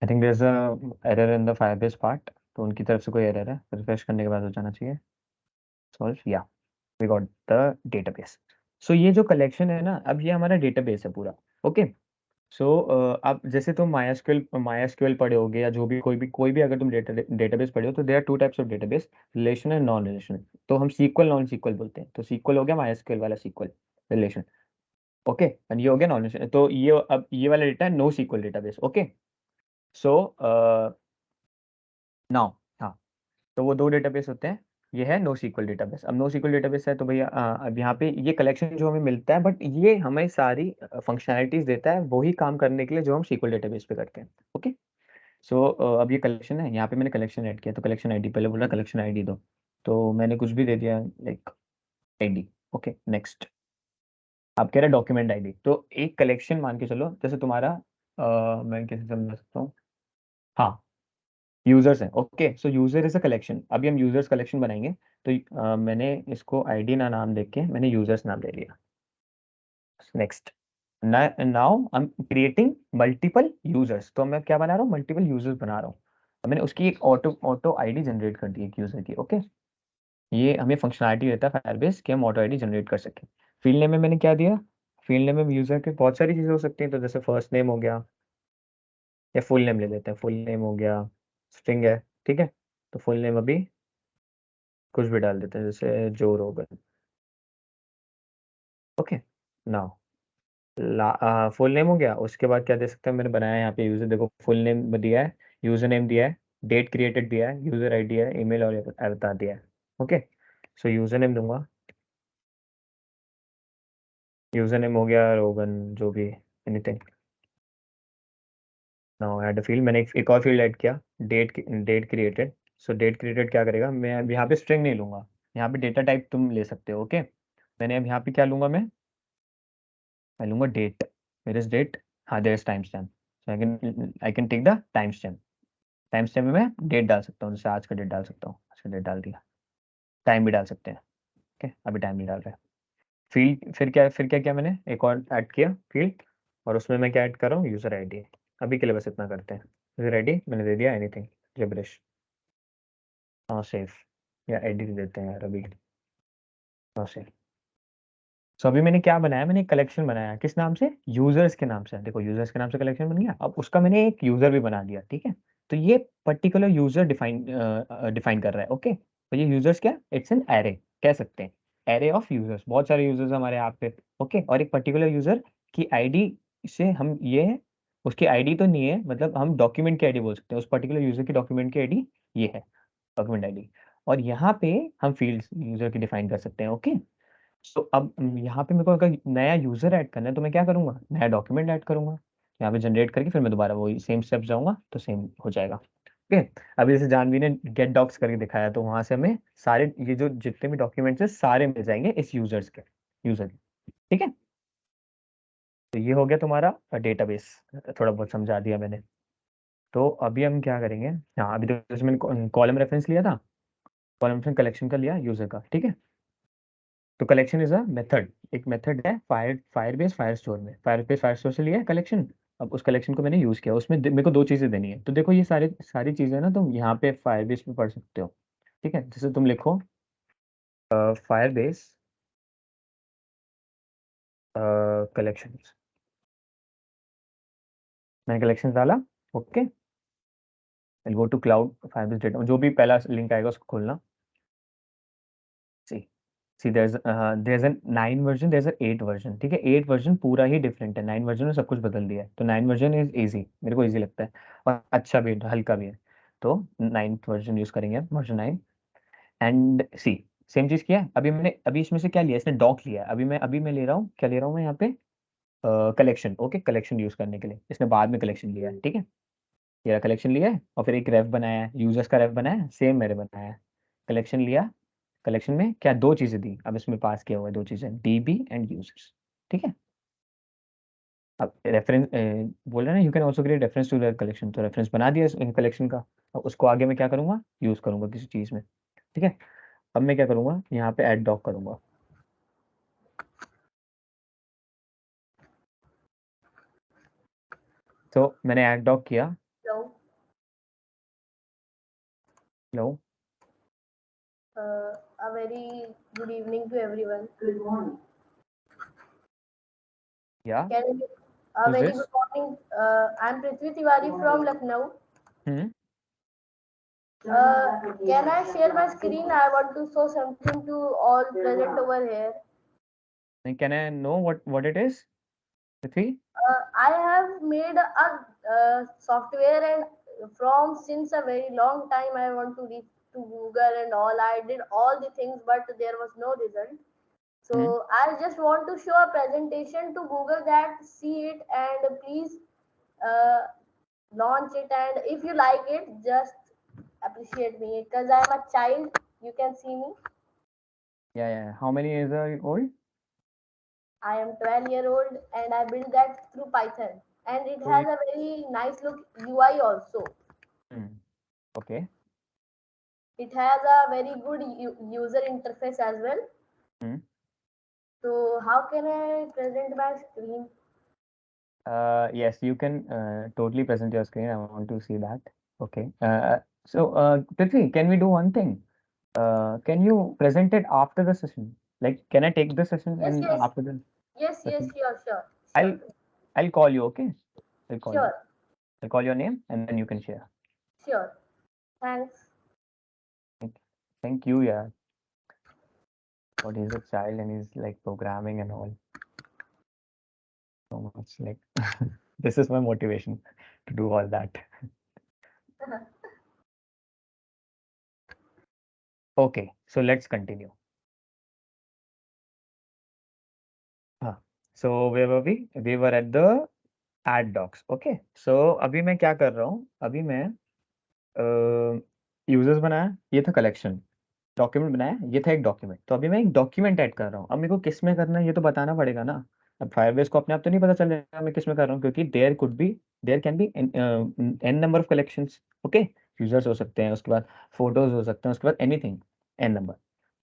I think there is a error in the Firebase part, तो उनकी तरफ से कोई एरर है, रिफ्रेश करने के बाद हो जाना चाहिए सॉल्व। या वी गॉट द डेटाबेस। सो ये जो कलेक्शन है ना, अब ये हमारा डेटाबेस है पूरा। ओके, सो अब जैसे तुम माई एसक्यूएल पढ़े होगे, या जो भी कोई भी अगर तुम डेटाबेस पढ़े हो, तो there are two types of database, relation and non relation. तो हम सीक्वल नॉन सीक्वल बोलते हैं। तो सीक्वल हो गया माई एसक्यूएल वाला सीक्वल रिलेशन। ओके, एंड ये हो गया नॉन रिलेशन। तो ये अब ये वाला डेटा है NoSQL database. Okay, so now, हाँ, तो वो दो डेटाबेस होते हैं। ये है नो सीक्वल डेटाबेस। अब नो सीक्वल डेटाबेस है तो भैया अब यहाँ पे ये कलेक्शन जो हमें मिलता है, बट ये हमें सारी फंक्शनैलिटीज देता है वही काम करने के लिए जो हम सीक्वल डेटाबेस पे करते हैं। ओके, सो अब ये कलेक्शन है, यहाँ पे मैंने कलेक्शन ऐड किया, तो कलेक्शन आईडी पहले बोला कलेक्शन आईडी दो, तो मैंने कुछ भी दे दिया लाइक आईडी। Okay, next. आप कह रहे हैं डॉक्यूमेंट आईडी, तो एक कलेक्शन मान के चलो, जैसे तुम्हारा मैं कैसे समझा सकता हूँ, हाँ, यूजर्स है। Okay, so user is a collection. अभी हम यूजर्स कलेक्शन बनाएंगे, तो मैंने इसको आईडी ना नाम देके मैंने यूजर्स नाम दे दिया। Next, now I am creating multiple users, तो मैं क्या बना रहा हूँ, मल्टीपल यूजर्स बना रहा हूँ। अब मैंने उसकी एक ऑटो ऑटो आईडी जनरेट कर दी एक यूजर की। ओके, ये हमें फंक्शनलिटी देता है फायरबेस कि हम ऑटो आईडी जनरेट कर सकें। फील्ड नेम में मैंने क्या दिया, फील्ड नेम में यूजर के बहुत सारी चीजें हो सकती हैं, तो जैसे फर्स्ट नेम हो गया, या फुल नेम ले लेते हैं, फुल नेम हो गया, स्ट्रिंग है, ठीक है, तो फुल नेम अभी कुछ भी डाल देते हैं, जैसे जो रोगन। ओके, नाउ फुल नेम हो गया। उसके बाद क्या दे सकते हैं, मैंने बनाया है यहाँ पे यूजर, देखो फुल नेम दिया है, यूजर नेम दिया है, डेट क्रिएटेड दिया है, यूजर आईडी है, ईमेल और अवतार दिया है। ओके, सो यूजर नेम दूंगा, यूजर नेम हो गया रोगन, जो भी, एनीथिंग। नाउ ऐड फील्ड, मैंने एक और फील्ड ऐड किया, डेट क्रिएटेड। सो डेट क्रिएटेड क्या करेगा, मैं अब यहाँ पे स्ट्रिंग नहीं लूंगा, यहाँ पे डेटा टाइप तुम ले सकते हो। ओके, मैंने अब यहाँ पे क्या लूंगा, मैं लूंगा डेट, वेयर इज डेट, हाँ there is timestamp, so I can take the timestamp. Timestamp में मैं डेट डाल सकता हूँ, जैसे आज का डेट डाल सकता हूँ, आज का डेट डाल दिया। टाइम भी डाल सकते हैं। ओके, अभी टाइम नहीं डाल रहे। फील्ड, फिर क्या किया मैंने, एक और ऐड किया फील्ड, और उसमें मैं क्या ऐड कर रहा हूँ, यूजर आईडी। अभी के लिए बस इतना करते हैं। यूजर आईडी मैंने दे दिया, एनीथिंग, जिब्रिश, हाँ सेफ, या आईडी दे देते हैं यार अभी, हाँ सेफ। सो अभी मैंने क्या बनाया, मैंने एक कलेक्शन बनाया, किस नाम से, यूजर्स के नाम से। देखो यूजर्स के नाम से कलेक्शन बन गया, अब उसका मैंने एक यूजर भी बना दिया। ठीक है, तो ये पर्टिकुलर यूजर डिफाइन डिफाइन कर रहा है। ओके, तो ये यूजर्स क्या, इट्स एन एरे कह सकते हैं, एरे ऑफ यूजर्स, बहुत सारे यूजर्स हमारे यहाँ पे। ओके, और एक पर्टिकुलर यूजर की आईडी से हम ये है, उसकी आईडी तो नहीं है, मतलब हम डॉक्यूमेंट की आईडी बोल सकते हैं, उस पर्टिकुलर यूजर की डॉक्यूमेंट की आईडी ये है, डॉक्यूमेंट आईडी। और यहाँ पे हम फील्ड यूजर की डिफाइन कर सकते हैं। ओके, तो अब यहाँ पे मेरे को अगर नया यूजर ऐड करना है, तो मैं क्या करूंगा, नया डॉक्यूमेंट ऐड करूंगा, यहाँ पे जनरेट करके फिर मैं दोबारा वही सेम स्टेप जाऊंगा तो सेम हो जाएगा। ओके, अभी जैसे जानवी ने गेट डॉक्स करके दिखाया, तो वहां से हमें सारे ये जो जितने भी डॉक्यूमेंट्स है सारे मिल जाएंगे इस यूजर्स के, यूजर के। ठीक है, तो ये हो गया तुम्हारा डेटाबेस, थोड़ा बहुत समझा दिया मैंने। तो अभी हम क्या करेंगे, हाँ अभी तो जैसे मैंने कॉलम रेफरेंस लिया था, कॉलम रेफरेंस कलेक्शन का लिया यूजर का। ठीक है, तो कलेक्शन इज अ मेथड, एक मेथड है फायरबेस फायर स्टोर में, फायरबेस फायर स्टोर से लिया है कलेक्शन। अब उस कलेक्शन को मैंने यूज किया, उसमें मेरे को दो चीजें देनी है। तो देखो ये सारी चीजें ना तुम यहाँ पे फायरबेस पे पढ़ सकते हो। ठीक है, जैसे तुम लिखो फायरबेस कलेक्शन, मैंने कलेक्शन डाला। Okay, go to cloud Firebase data, जो भी पहला लिंक आएगा उसको खोलना। सी there's a 9 version, there's a 8 version, ठीक है। 8 version पूरा ही डिफरेंट है, 9 version में सब कुछ बदल दिया है, तो 9 version इज इजी, मेरे को इजी लगता है और अच्छा भी है, हल्का भी है। तो 9th version यूज करेंगे, वर्जन 9। एंड सी सेम चीज किया है। अभी इसमें से क्या लिया, इसने डॉक लिया है। अभी मैं ले रहा हूँ, क्या ले रहा हूँ मैं यहाँ पे, कलेक्शन। ओके, कलेक्शन यूज करने के लिए इसने बाद में कलेक्शन लिया है, ठीक है। ये कलेक्शन लिया है और फिर एक रेफ बनाया है, यूजर्स का रेफ बनाया है, सेम मैंने बनाया है। कलेक्शन लिया, कलेक्शन में क्या दो चीजें दी, अब इसमें पास किया हुआ है दो चीजें, डीबी एंड यूजर्स, ठीक है। अब रेफरेंस बोल रहे हैं ना, you can also create reference to the collection, तो रेफरेंस बना दिया इस कलेक्शन का। अब उसको आगे मैं क्या करूंगा, यूज करूंगा किसी चीज में, ठीक है। अब मैं क्या करूंगा, यहाँ पे ऐड डॉक करूंगा। तो मैंने ऐड डॉक किया। Hello. Low, A very good evening to everyone. Good morning. या Can you, a who's very this? good morning. I'm Prithvi Tiwari from Lucknow. Hmm Can I share my screen? I want to show something to all present over here. Can I know what it is, Prithvi? I have made a software and from since a very long time I want to reach to Google and all. I did all the things, but there was no result. Hmm So I just want to show a presentation to Google that see it and please uh, launch it. And if you like it, just appreciate me because I'm a child. You can see me. या how many years are old? I am 12-year-old and I built that through Python. And it तो has a very nice look UI also. Okay. It has a very good user interface as well. Hmm So how can I present my screen? yes, you can totally present your screen. I want to see that. Okay. So, Prithvi, can we do one thing? Can you present it after the session? Like, can I take the session Yes, and yes, after the yes, session, sure, sure, sure, I'll I'll call you. Okay, I'll call you. sure, I'll call your name and then you can share. sure. Thanks. Thank, thank you. Yeah. But he's a child and he's like programming and all. So much like this is my motivation to do all that. Okay, so let's continue. So where were we? We were at the add docs. Okay. So अभी मैं क्या कर रहा हूँ? अभी मैं users बनाया, ये था कलेक्शन। डॉक्यूमेंट बनाया, ये था एक डॉक्यूमेंट। तो अभी मैं एक डॉक्यूमेंट ऐड कर रहा हूँ। अब मेरे को किस में करना है ये तो बताना पड़ेगा ना। अब फायरबेस को अपने आप तो नहीं पता चल जाएगा मैं किस में कर रहा हूँ, क्योंकि there can be n number of collections. Okay, users हो सकते हैं, उसके बाद फोटोज हो सकते हैं, उसके बाद एनीथिंग, एन नंबर।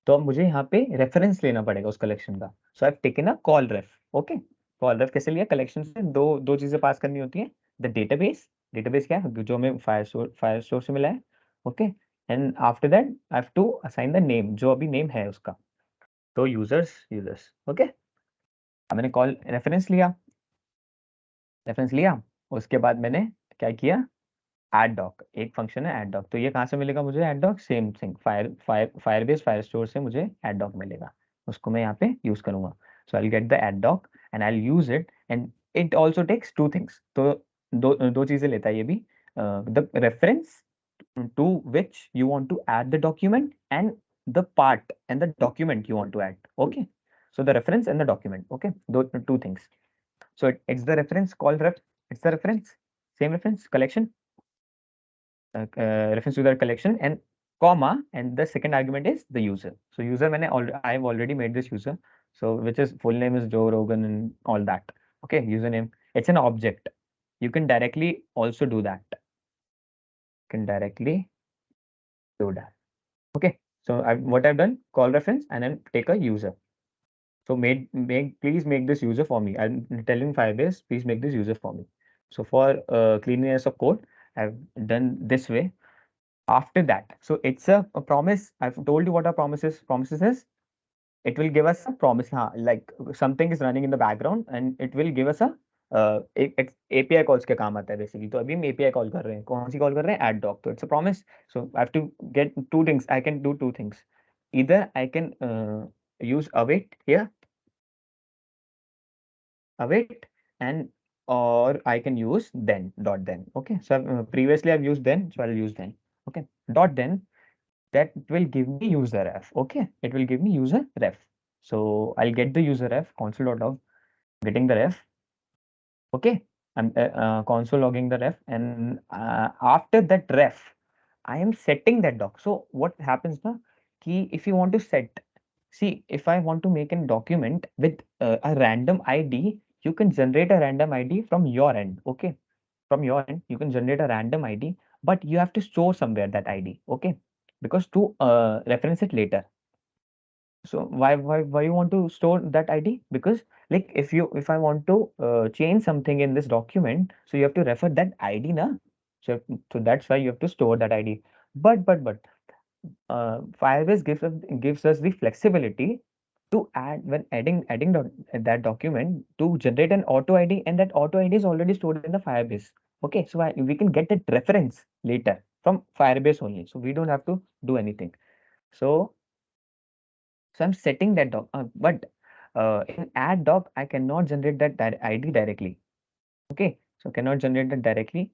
तो अब मुझे यहाँ पे रेफरेंस लेना पड़ेगा उस कलेक्शन का। So I taken a coll ref. Okay, coll ref कैसे लिया, कलेक्शन से दो दो चीजें पास करनी होती है। द डेटाबेस, डेटाबेस क्या है, जो हमें फायर स्टोर से मिला है। Okay, and after that I have to assign the name, जो अभी नेम है उसका। तो यूजर्स ओके। अब मैंने कॉल रेफरेंस लिया, उसके बाद मैंने क्या किया, एड डॉक, एक फंक्शन है एड डॉक। तो ये कहाँ से मिलेगा मुझे add doc, same thing, Firebase Firestore से मुझे एड डॉक मिलेगा, उसको मैं यहाँ पे यूज करूंगा। So I get the add doc and I use it, and it also takes two things. तो दो चीजें लेता है ये भी, the reference to which you want to add the document and the part and the document you want to add. Okay, so the reference and the document. Okay, those two things. So it's the reference called ref, it's the reference, same reference collection, reference to the collection, and comma, and the second argument is the user. So user I've already made this user, so which is full name is Joe Rogan and all that. Okay, username, it's an object. You can directly also do that. You can directly do that. Okay, so what I've done, call reference and then take a user. So please make this user for me. I'm telling Firebase, please make this user for me. So for cleanliness of code, I've done this way. After that, so it's a promise. I've told you what our promises is. It will give us a promise, like something is running in the background and it will give us a API calls के काम आता है basically. तो अभी हम API call कर रहे हैं, कौन सी कॉल कर रहे हैं, एड डॉक। तो it's a promise, so I have to get two things, I can do two things. either I can use await here, await, and or I can use then, dot then. Okay, so previously I've used then, so I'll use then. Okay, dot then, that will give me user ref. Okay, it will give me user ref. So I'll get the user ref, console.log, getting the ref. Okay, I'm console logging the ref, and after that ref, I am setting that doc. So what happens now? Key, if you want to set, see, if I want to make a document with a random ID, you can generate a random ID from your end. Okay, from your end, you can generate a random ID, but you have to store somewhere that ID. Okay, because to reference it later. So why you want to store that ID? Because like if I want to change something in this document, so you have to refer that ID na. So that's why you have to store that ID. But Firebase gives us the flexibility to add when adding that document to generate an auto ID, and that auto ID is already stored in the Firebase. Okay, so we can get that reference later from Firebase only. So we don't have to do anything. So so I'm setting that doc, but in add doc, I cannot generate that ID directly. Okay, so cannot generate that directly.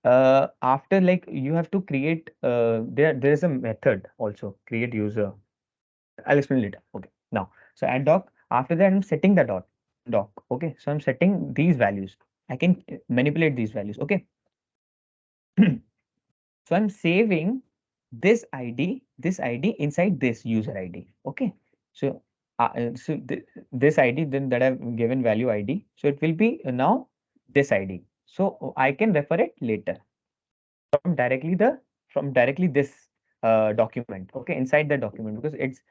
After like you have to create, there is a method also, create user. I'll explain later. Okay, now, so add doc. After that, I'm setting the doc. Okay, so I'm setting these values. I can manipulate these values. Okay. So I'm saving this ID inside this user ID. Okay. So, this ID then that I've given value ID. So it will be now this ID. So I can refer it later from directly this document. Okay, inside the document, because it's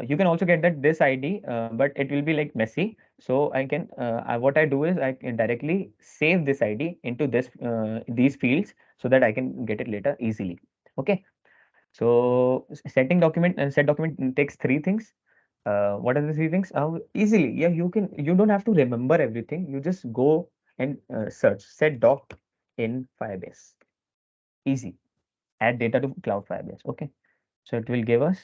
you can also get that this ID, but it will be like messy. So I can what I do is I can directly save this ID into these fields so that I can get it later easily. Okay. So setting document and set document takes three things. What are the three things? Easily, yeah, you don't have to remember everything. You just go and search set doc in Firebase. Easy. Add data to Cloud Firebase. Okay. So it will give us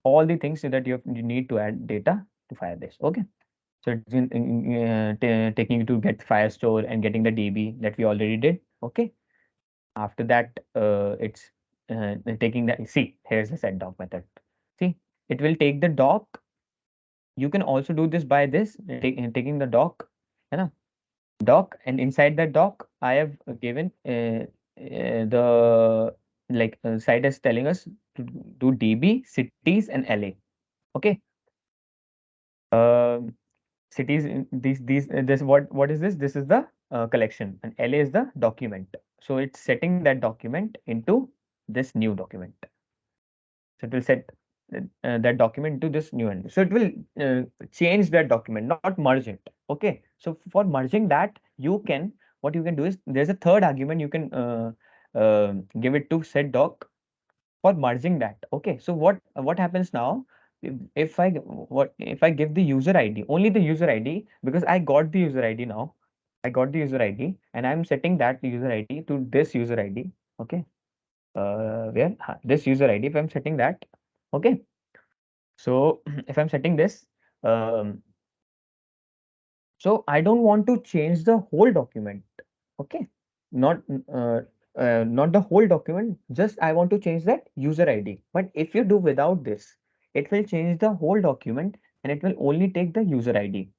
all the things that you need to add data to Firebase. Okay. So it's taking you to get Firestore and getting the DB that we already did. Okay. After that, it's taking the, see, here's the set doc method. See, it will take the doc. You can also do this by this, taking the doc, you know, doc, and inside that doc, I have given the site is telling us to do DB, cities, and LA. Okay. Um, cities these this what is this? This is the collection, and LA is the document. So it's setting that document into this new document. So it will set that document to this new entry. So it will change that document, not merge it. Okay. So for merging that, what you can do is there's a third argument you can give it to set doc for merging that. Okay. So what happens now? If I give the user ID, only the user ID, because I got the user ID now. I got the user ID and I'm setting that user ID to this user ID. Okay. Where this user ID, if I'm setting that, okay. So if I'm setting this, um, so I don't want to change the whole document. Okay, not not the whole document. Just I want to change that user ID. But if you do without this, it will change the whole document and it will only take the user ID.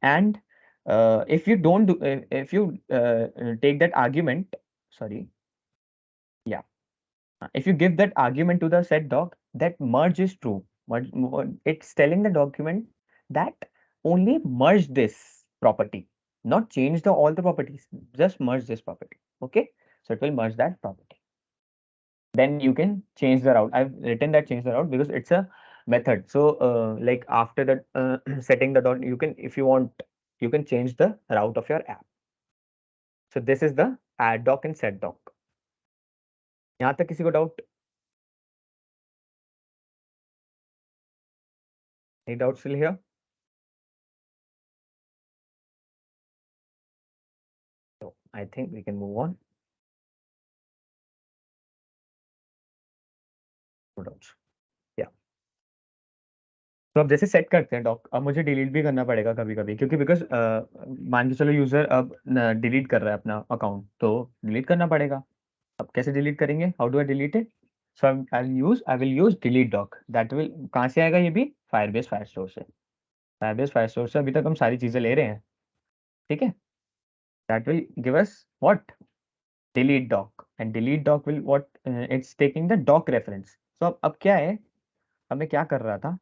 And if you don't do, if you take that argument, sorry, yeah. If you give that argument to the set doc, that merge is true. It's telling the document that only merge this property, not change all the properties, just merge this property. Okay, so it will merge that property. Then you can change the route. I've written that change the route because it's a method. So like after that setting the dot, you can, if you want, you can change the route of your app. So this is the add doc and set doc. यहाँ तक किसी को doubt? Any doubts still here? So I think we can move on. No doubts. Yeah. तो अब जैसे set करते हैं dock, अब मुझे डिलीट भी करना पड़ेगा कभी कभी, क्योंकि बिकॉज मान के चलो यूजर अब डिलीट कर रहा है अपना अकाउंट, तो डिलीट करना पड़ेगा। अब कैसे डिलीट करेंगे, how do I delete it? So I will use delete doc, that will, कहाँ से आएगा ये भी? फायरबेस फायरस्टोर से। फायरबेस फायरस्टोर से अभी तक हम सारी चीजें ले रहे हैं, ठीक है। That will give us what? Delete doc, and delete doc will what, it's taking the doc reference. So अब क्या है, अब मैं क्या कर रहा था,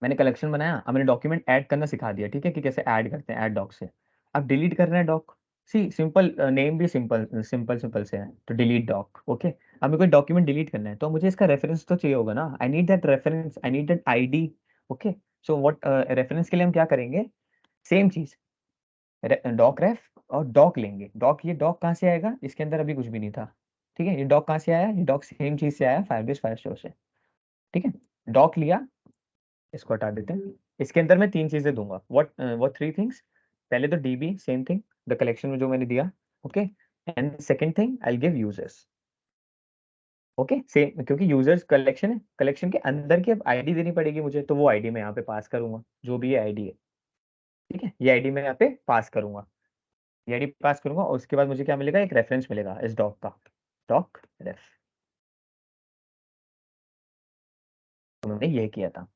मैंने कलेक्शन बनाया, अब मैंने डॉक्यूमेंट ऐड करना सिखा दिया, ठीक है, कि कैसे ऐड करते हैं ऐड डॉक से। अब डिलीट करना है डॉक, सी सिंपल, नेम भी सिंपल सिंपल सिंपल से है, तो डिलीट डॉक, ओके। अब मेरे को डॉक्यूमेंट डिलीट करना है, तो मुझे इसका रेफरेंस तो चाहिए होगा ना, आई need that reference, I need that ID, okay. So what, reference के लिए हम क्या करेंगे, सेम चीज, डॉक रेफ और डॉक लेंगे। डॉक, ये डॉक कहाँ से आएगा, इसके अंदर अभी कुछ भी नहीं था, ठीक है। ये डॉक कहाँ से आया, ये डॉक सेम चीज से आया, फायरबेस फायरस्टोर से, ठीक है। डॉक लिया, इसको हटा देते हैं। इसके अंदर मैं तीन चीजें दूंगा, व्हाट थ्री थिंग्स। पहले तो dB same thing, the collection में जो मैंने दिया, okay. And second thing I give users, okay same, क्योंकि यूजर्स कलेक्शन है, कलेक्शन के अंदर की अब आईडी देनी पड़ेगी मुझे, तो वो आईडी मैं यहाँ पे पास करूंगा, जो भी ये आईडी है, ठीक है। ये आईडी मैं यहाँ पे पास करूंगा, ये आईडी पास करूंगा, और उसके बाद मुझे क्या मिलेगा, एक रेफरेंस मिलेगा इस डॉक का, डॉक रेफ। तो मैंने ये किया था,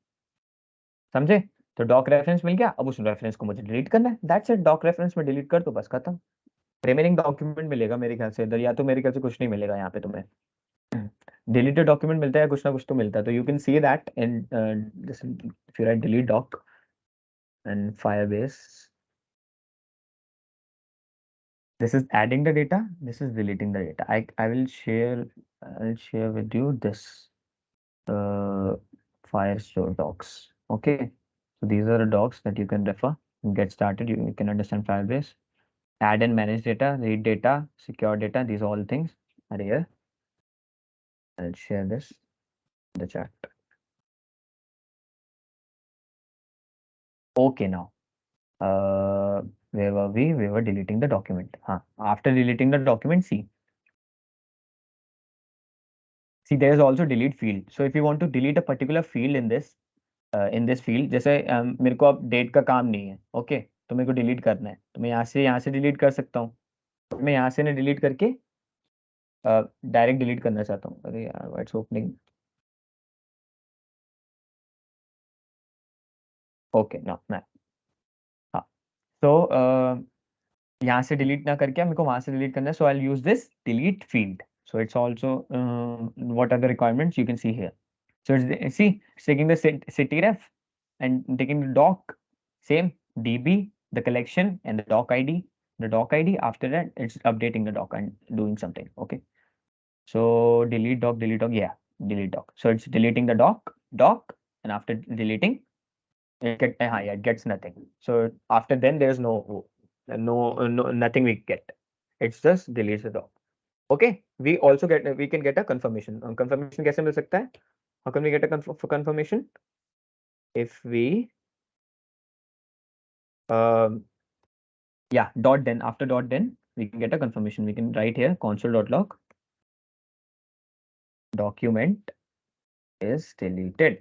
समझे? तो डॉक रेफरेंस मिल गया, अब उस रेफरेंस को मुझे डिलीट करना है, दैट्स इट। डॉक रेफरेंस में डिलीट कर, तो बस खत्म। रिमेनिंग डॉक्यूमेंट मिलेगा मेरे ख्याल से इधर, या तो मेरे ख्याल से कुछ नहीं मिलेगा यहाँ पे तुम्हें। डिलीटेड डॉक्यूमेंट मिलता है, कुछ ना कुछ तो मिलता है, तो you can see that in this, if you write delete doc and Firebase, this is adding the data, this is deleting the data. I will share, I'll share with you this uh, Firestore docs, okay. So these are the docs that you can refer, get started, you can understand Firebase. Add and manage data, read data, secure data, these all things are here. I'll share this in the chat. Okay, now, where were we? We were deleting the document. After deleting the document, see, there is also delete field. So if you want to delete a particular field in this field, जैसे मेरे को अब date का काम नहीं है, okay, तो मेरे को डिलीट करना है, तो मैं यहाँ से डिलीट कर सकता हूँ। मैं यहाँ से ना डिलीट करके डायरेक्ट डिलीट करना चाहता हूँ, अरे यार व्हाट्स ओपनिंग, ओके ना मैं, हाँ। तो यहाँ से डिलीट ना करके मेरे को वहां से डिलीट करना है, so I will use this delete field. So it's also what are the requirements you can see here. So it's taking the city ref and taking the doc, same DB, the collection and the doc ID. The doc ID, after that it's updating the doc and doing something. Okay. So delete doc, yeah, delete doc. So it's deleting the doc, and after deleting yeah, it gets nothing. So after then there's no nothing we get. It's just deletes the doc. Okay. We can get a confirmation. Confirmation कैसे मिल सकता है? How can we get a confirmation? If we yeah, dot then, after dot then we can get a confirmation. We can write here console.log document is deleted.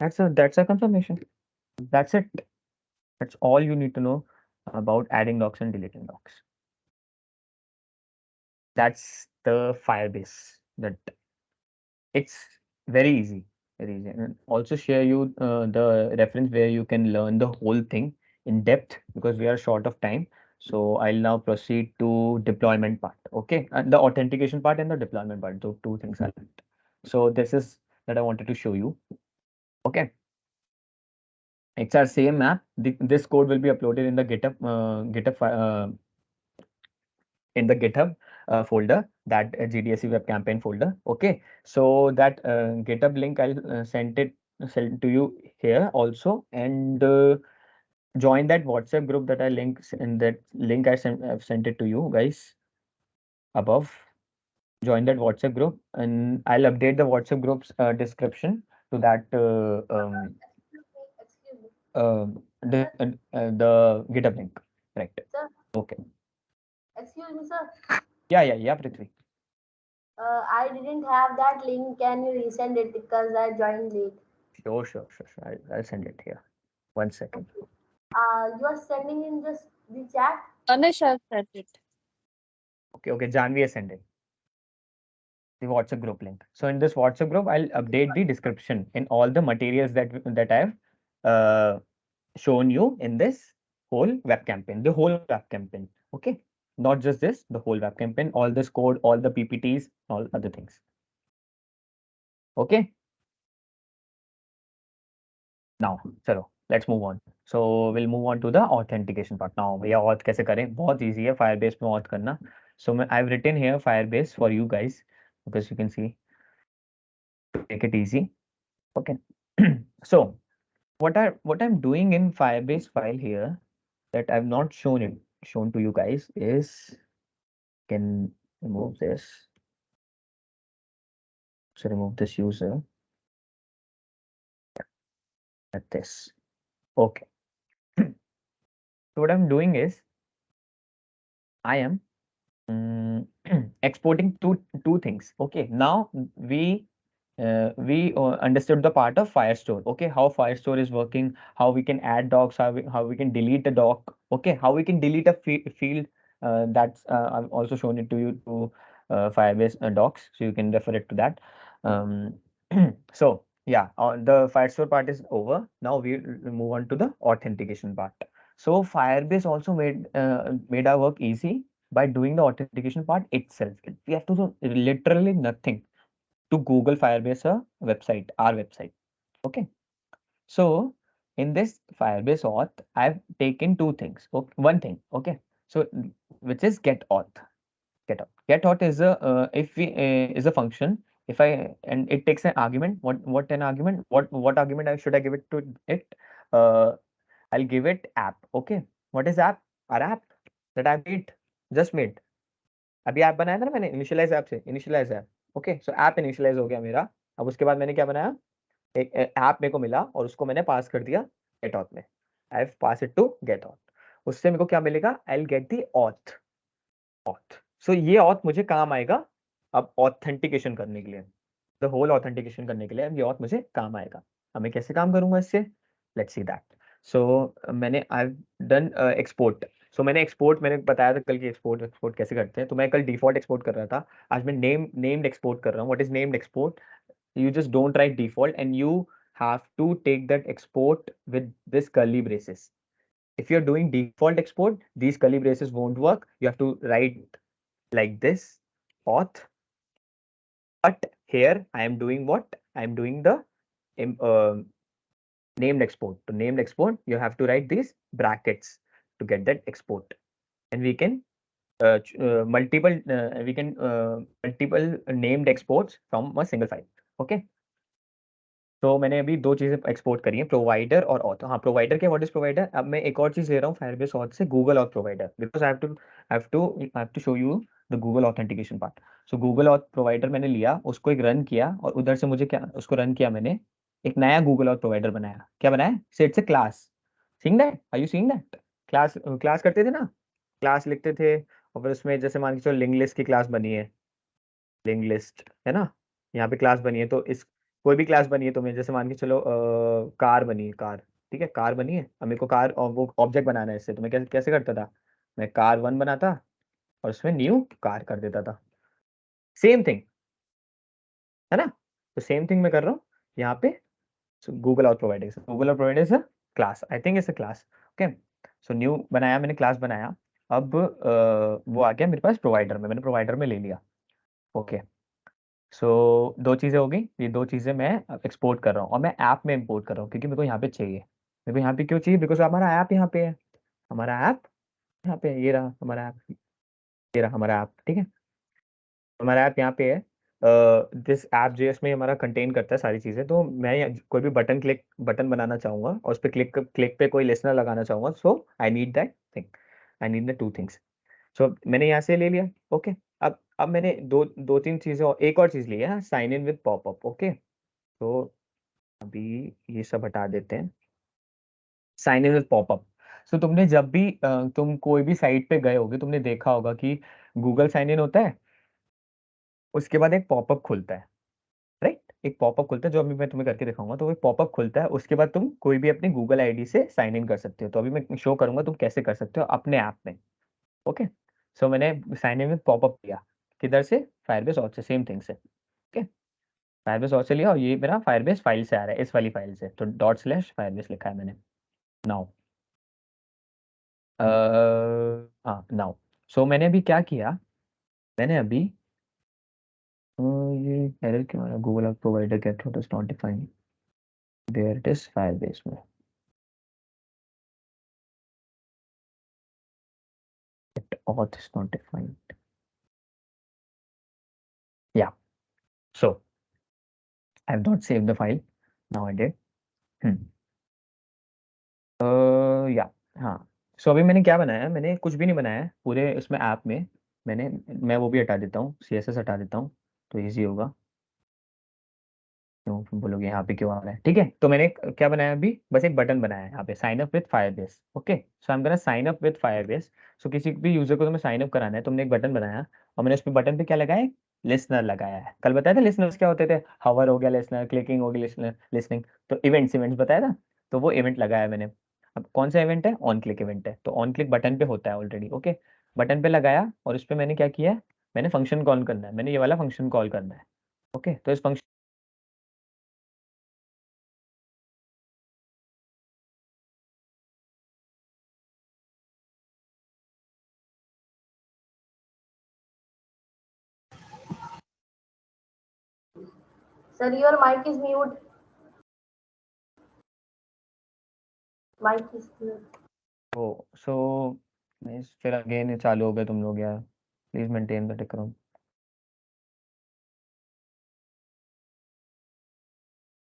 That's a confirmation. That's it. That's all you need to know about adding docs and deleting docs. That's the Firebase. That it's very easy, very easy. And also share you the reference where you can learn the whole thing in depth, because we are short of time. So I'll now proceed to deployment part. Okay, and the authentication part and the deployment part. So two things are left. So this is that I wanted to show you. Okay, it's our same app. This code will be uploaded in the GitHub folder, that GDSC web campaign folder. Okay, so that GitHub link I'll send to you here also, and join that WhatsApp group that I links in that link I've sent it to you guys above. Join that WhatsApp group, and I'll update the WhatsApp group's description to that Excuse me. the GitHub link. Right. Sir, Okay. excuse me, sir. Yeah, Prithvi. I didn't have that link. Can you resend it because I joined late? Sure. I'll send it here. 1 second. You are sending in just the chat. Anish has sent it. Okay. Janvi has sent it. The WhatsApp group link. So in this WhatsApp group, I'll update the description in all the materials that I've uh, shown you in this whole web campaign, the whole web campaign. Okay, not just this, the whole web campaign, all this code, all the PPTs, all other things. Okay. Now, चलो, let's move on. So we'll move on to the authentication part. Now, भैया auth कैसे करें? बहुत easy है Firebase में auth करना. So I've written here Firebase for you guys because you can see to make it easy. Okay. So what I'm doing in Firebase file here that I've not shown to you guys is can remove this. So remove this user at this. Okay. So what I'm doing is I am exporting two things. Okay. Now we understood the part of Firestore. Okay, how Firestore is working, how we can add docs, how we can delete a doc. Okay, how we can delete a field. That's I've also shown it to you to Firebase docs, so you can refer it to that. Um, so yeah, the Firestore part is over. Now we move on to the authentication part. So Firebase also made our work easy by doing the authentication part itself. We have to do literally nothing to Google Firebase website, our website. Okay. So in this Firebase auth, I've taken two things. Okay, one thing. Okay. So which is get auth. Get auth is a if we is a function. If I and it takes an argument. What an argument? What argument should I give it to it? Uh, I'll give it app. Okay. What is app? Our app that I made just made. अभी app बनाया था ना मैंने initialise app से initialise app okay so app initialise हो गया मेरा अब उसके बाद मैंने क्या बनाया एक ऐप मेरे को मिला और उसको मैंने पास कर दिया गेट ऑथ में I pass it to get auth उससे मेरे को क्या मिलेगा I will get the auth auth so ये ऑथ मुझे काम आएगा अब ऑथेंटिकेशन करने के लिए द होल ऑथेंटिकेशन करने के लिए अब ये ऑथ मुझे काम आएगा अब मैं कैसे काम करूंगा इससे लेट्स सी दैट सो मैंने आई डन एक्सपोर्ट सो मैंने बताया था कल की एक्सपोर्ट एक्सपोर्ट कैसे करते हैं तो मैं कल डिफॉल्ट एक्सपोर्ट कर रहा था आज मैं नेम्ड एक्सपोर्ट कर रहा हूँ what is named export you just don't write default and you have to take that export with this curly braces. If you're doing default export, these curly braces won't work. You have to write like this auth. But here I am doing what? I am doing the named export. To named export, you have to write these brackets to get that export. And we can multiple named exports from a single file. Okay. तो मैंने अभी दो चीजें export करी हैं provider और auth हाँ provider क्या व्हाट इज प्रोवाइडर अब मैं एक और चीज ले रहा हूँ फायरबेस ऑथ से Google auth provider because I have to show you the Google authentication part so Google auth provider मैंने लिया उसको एक रन किया और उधर से मुझे क्या उसको रन किया मैंने एक नया गूगल ऑथ प्रोवाइडर बनाया क्या बनाया से it's a class seeing that are you seeing that class class करते थे ना क्लास लिखते थे और फिर उसमें जैसे मान के चलो लिंक लिस्ट की क्लास बनी है लिंक लिस्ट है ना यहाँ पे क्लास बनी है तो इस कोई भी क्लास बनी है तो मैं जैसे मान के चलो कार बनी है कार ठीक है कार बनी है अब मेरे को कार और वो ऑब्जेक्ट बनाना है इससे तो मैं कैसे कैसे करता था मैं कार वन बनाता और उसमें न्यू कार कर देता था सेम थिंग है ना तो सेम थिंग मैं कर रहा हूँ यहाँ पे गूगल और प्रोवाइडर गूगल और provider is a class I think is a class okay so new बनाया मैंने क्लास बनाया अब वो आ गया मेरे पास प्रोवाइडर में मैंने प्रोवाइडर में ले लिया ओके सो दो चीज़ें हो गई ये दो चीज़ें मैं एक्सपोर्ट कर रहा हूँ और मैं ऐप में इंपोर्ट कर रहा हूँ क्योंकि मेरे को यहाँ पे चाहिए मेरे को यहाँ पे क्यों चाहिए बिकॉज हमारा ऐप यहाँ पे है हमारा ऐप यहाँ पे है ये रहा हमारा ऐप ये रहा हमारा ऐप ठीक है हमारा ऐप यहाँ पे है दिस ऐप जेएस में हमारा कंटेन करता है सारी चीज़ें तो मैं कोई भी बटन बनाना चाहूँगा और उस पर क्लिक पे कोई लिसनर लगाना चाहूँगा so I need that thing I need the two things so मैंने यहाँ से ले लिया ओके अब मैंने दो दो तीन चीज़ें और एक और चीज़ ली है sign in with popup okay तो अभी ये सब हटा देते हैं sign in with popup so तुमने जब भी तुम कोई भी साइट पे गए होगे तुमने देखा होगा कि गूगल साइन इन होता है उसके बाद एक पॉपअप खुलता है, राइट, एक पॉपअप खुलता है जो अभी मैं तुम्हें करके दिखाऊंगा। तो वो पॉपअप खुलता है, उसके बाद तुम कोई भी अपनी गूगल आईडी से साइन इन कर सकते हो। तो अभी मैं शो करूंगा तुम कैसे कर सकते हो अपने ऐप में। ओके, सो मैंने साइन इन विद पॉपअप किया, किधर से, फायरबेस ऑथ से, सेम थिंग से। ओके, फायरबेस ऑथ से लिया और ये मेरा फायरबेस फाइल से आ रहा है, इस वाली फाइल से, तो डॉट स्लैश फायरबेस लिखा है मैंने। नाउ हाँ, नाउ सो मैंने अभी क्या किया, मैंने अभी ये एरर क्यों आ रहा है, Google provider get dot is not defined, there it is Firebase में, auth is not defined. Yeah, so I have not saved the file. Now I did. Hmm. या हाँ, सो अभी मैंने क्या बनाया है, मैंने कुछ भी नहीं बनाया है पूरे इसमें ऐप में। मैं वो भी हटा देता हूँ, CSS हटा देता हूँ, तो इजी होगा। क्यों तुम बोलोगे यहाँ पे क्यों आ रहा है, ठीक है। तो मैंने क्या बनाया अभी, बस एक बटन बनाया है यहाँ पे, sign up with Firebase. Okay, so I am gonna sign up with Firebase. So किसी भी यूजर को तुम्हें साइन अप कराना है, तुमने एक बटन बनाया और मैंने उस पे बटन पे क्या लगाया, लिसनर लगाया है। कल बताया था लिसनर्स क्या होते थे, हवर हो गया लिसनर, क्लिकिंग हो गई लिसनर, लिसनिंग, तो इवेंट्स इवेंट्स बताया था। तो वो इवेंट लगाया है मैंने। अब कौन सा इवेंट है, ऑन क्लिक इवेंट है, तो ऑन क्लिक बटन पे होता है ऑलरेडी। ओके, बटन पे लगाया और उस पर मैंने क्या किया है, मैंने फंक्शन कॉल करना है, मैंने ये वाला फंक्शन कॉल करना है। ओके, तो इस function Sir, your mic is mute. Mic is mute. ओ सो फिर अगेन चालू हो गए तुम लोग यार, प्लीज मेंटेन द डेकोरम।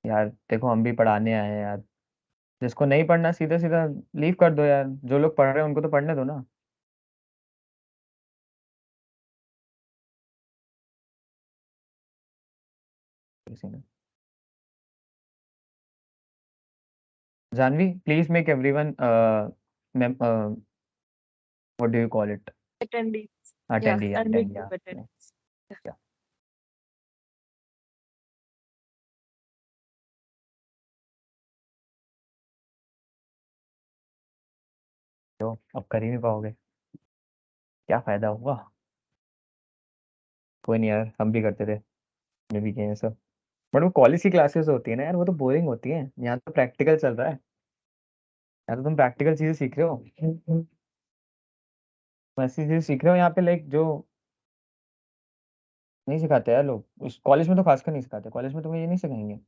यार देखो हम भी पढ़ाने आए हैं यार, जिसको नहीं पढ़ना सीधा सीधा लीव कर दो यार, जो लोग पढ़ रहे हैं उनको तो पढ़ने दो ना। किसी ने, Janvi please make everyone what do you call it, Attendees. Yeah, attendee, and make attend, group attendees. Yeah. या। तो अब कर ही नहीं पाओगे, क्या फायदा होगा। कोई नहीं यार, हम भी करते थे, मैं भी किए हैं सब। बट वो कॉलेज की क्लासेस होती है ना यार, वो तो बोरिंग होती है, यहाँ तो प्रैक्टिकल चल रहा है। यहाँ तो तुम प्रैक्टिकल चीजें सीख रहे हो, ऐसी चीजें सीख रहे हो यहाँ पे, लाइक जो नहीं सिखाते यार लोग, उस कॉलेज में तो खासकर नहीं सिखाते। कॉलेज में तुम्हें ये नहीं सिखाएंगे,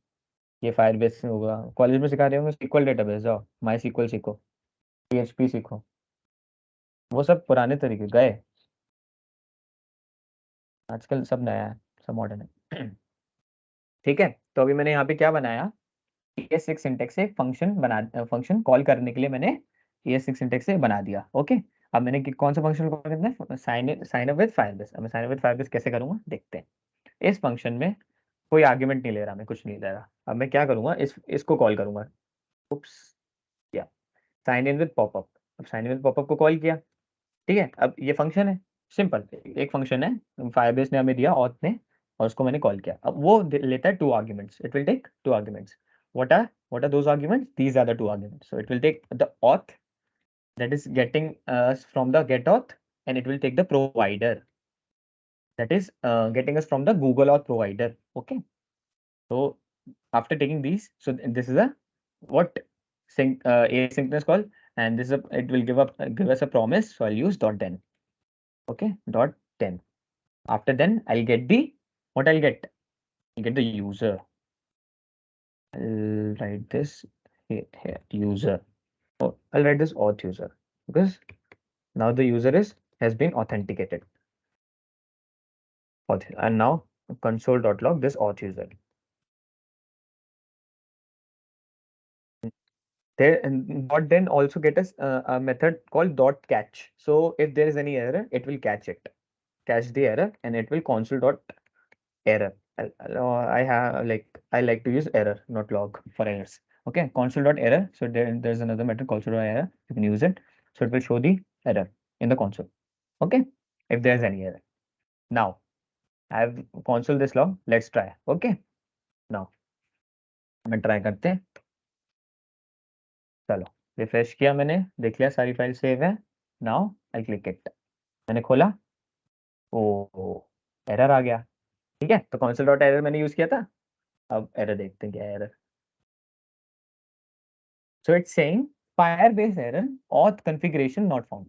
ये फायरबेस होगा, कॉलेज में सिखा रहे होंगे SQL डेटाबेस, जाओ माई SQL सीखो, PHP सीखो, वो सब पुराने तरीके गए। आजकल सब नया है, सब मॉडर्न है। ठीक है, तो अभी मैंने यहाँ पे क्या बनाया, ES6 सिंटेक्स से फंक्शन बना, फंक्शन कॉल करने के लिए मैंने ES6 सिंटेक्स से बना दिया। ओके, अब मैंने कौन सा फंक्शन कॉल करना है, साइन अप विद फायरबेस। अब मैं साइन अप विद फायरबेस कैसे करूंगा देखते हैं। इस फंक्शन में कोई आर्ग्यूमेंट नहीं ले रहा, मैं कुछ नहीं ले रहा। अब मैं क्या करूंगा, इसको कॉल करूंगा। उप्स, या साइन इन विद पॉपअप। अब साइन इन विद पॉपअप को कॉल किया, ठीक है। अब ये फंक्शन है, सिंपल एक फंक्शन है, फायरबेस ने हमें दिया, ऑथ ने, और उसको मैंने कॉल किया। अब वो लेता है 2 arguments, it will take 2 arguments. what are those arguments, these are the 2 arguments, so it will take the auth that is getting us from the get auth, and it will take the provider that is getting us from the Google auth provider. Okay, so after taking these, so this is a what asynchronous call, and this is it will give us a promise, so I'll use dot then. Okay, dot then. After then I'll get the, what I'll get the user. I'll write this here user. Oh, I'll write this auth user, because now the user has been authenticated. And now console.log this auth user. There, and dot then also get us a method called dot catch. So if there is any error, it will catch the error, and it will console dot error. I have I like to use error, not log, for errors. Okay, console dot error. So there's another method console dot error. You can use it. So it will show the error in the console. Okay, if there's any error. Now I have console this log. Let's try. Okay. Now मैं try करते हैं. चलो refresh किया मैंने, देख लिया सारी file save है. Now I click it. मैंने खोला. ओ एरर आ गया. ठीक है, तो console डॉट एरर मैंने यूज किया था. अब एरर देखते हैं क्या है error. So it's saying Firebase error auth configuration not found.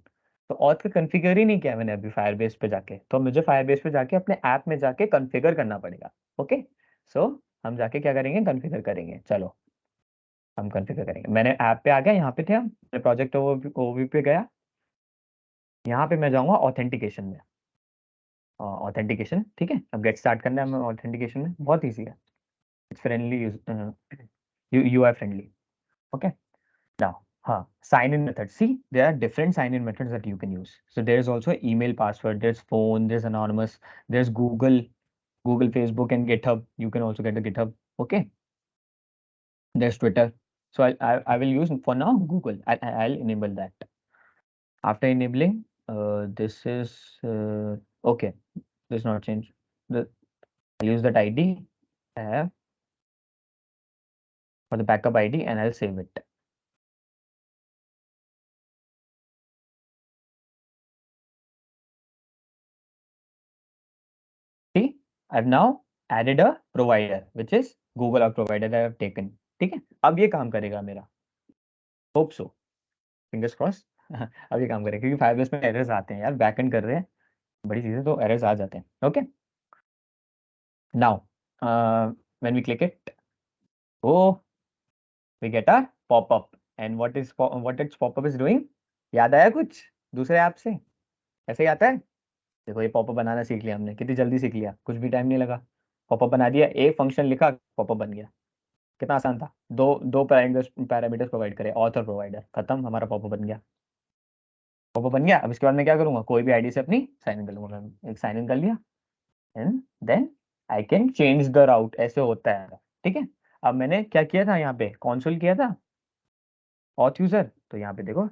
तो auth का कॉन्फ़िगर ही नहीं किया मैंने अभी Firebase पे जाके, तो मुझे Firebase पे जाके अपने ऐप में जाके कॉन्फ़िगर करना पड़ेगा. ओके, सो हम जाके क्या करेंगे, कॉन्फ़िगर करेंगे. चलो हम कॉन्फ़िगर करेंगे. मैंने ऐप पे आ गया, यहाँ पे थे हम, मैं प्रोजेक्ट ओवरव्यू पे गया. यहाँ पे मैं जाऊंगा ऑथेंटिकेशन में. ऑथेंटिकेशन ठीक है. अब गेट स्टार्ट करना है हमें ऑथेंटिकेशन में. बहुत ईजी है. It's friendly, UI friendly. Okay. Now, sign in method. See, there are different sign in methods that you can use. So there's also email password, there's phone, there's anonymous, there's Google, Facebook, and GitHub. You can also get the GitHub. Okay. There's Twitter. So I will use for now Google. I'll enable that. After enabling, this is okay. This not change. I'll use that ID I have for the backup ID and I'll save it. See, I've now added a provider, which is Google or provider that I've taken. ठीक है, अब ये काम करेगा मेरा. Hope so, fingers cross. अब ये काम करेगा क्योंकि फायरबेस में एरर्स आते हैं यार, बैकएंड कर रहे हैं बड़ी चीजें तो एरर्स आ जाते हैं. Okay. Now when we click it, oh we get a popup. And what it's popup is doing, याद आया कुछ दूसरे ऐप से? ऐसे ही आता है. देखो ये पॉपअप बनाना सीख लिया हमने, कितनी जल्दी सीख लिया, कुछ भी टाइम नहीं लगा. पॉपअप बना दिया, एक फंक्शन लिखा, पॉपअप बन गया. कितना आसान था. दो दो पैरामीटर्स प्रोवाइड करे, ऑथर प्रोवाइडर, खत्म, हमारा पॉपअप बन गया. पॉपअप बन गया. अब इसके बाद मैं क्या करूंगा, कोई भी आईडी से अपनी साइन इन कर लूंगा. मैं एक साइन इन कर लिया and then I can change the route. ऐसे होता है. ठीक है. अब मैंने क्या किया था, यहाँ पे कॉन्सोल किया था ऑथ यूजर, तो यहाँ पे देखो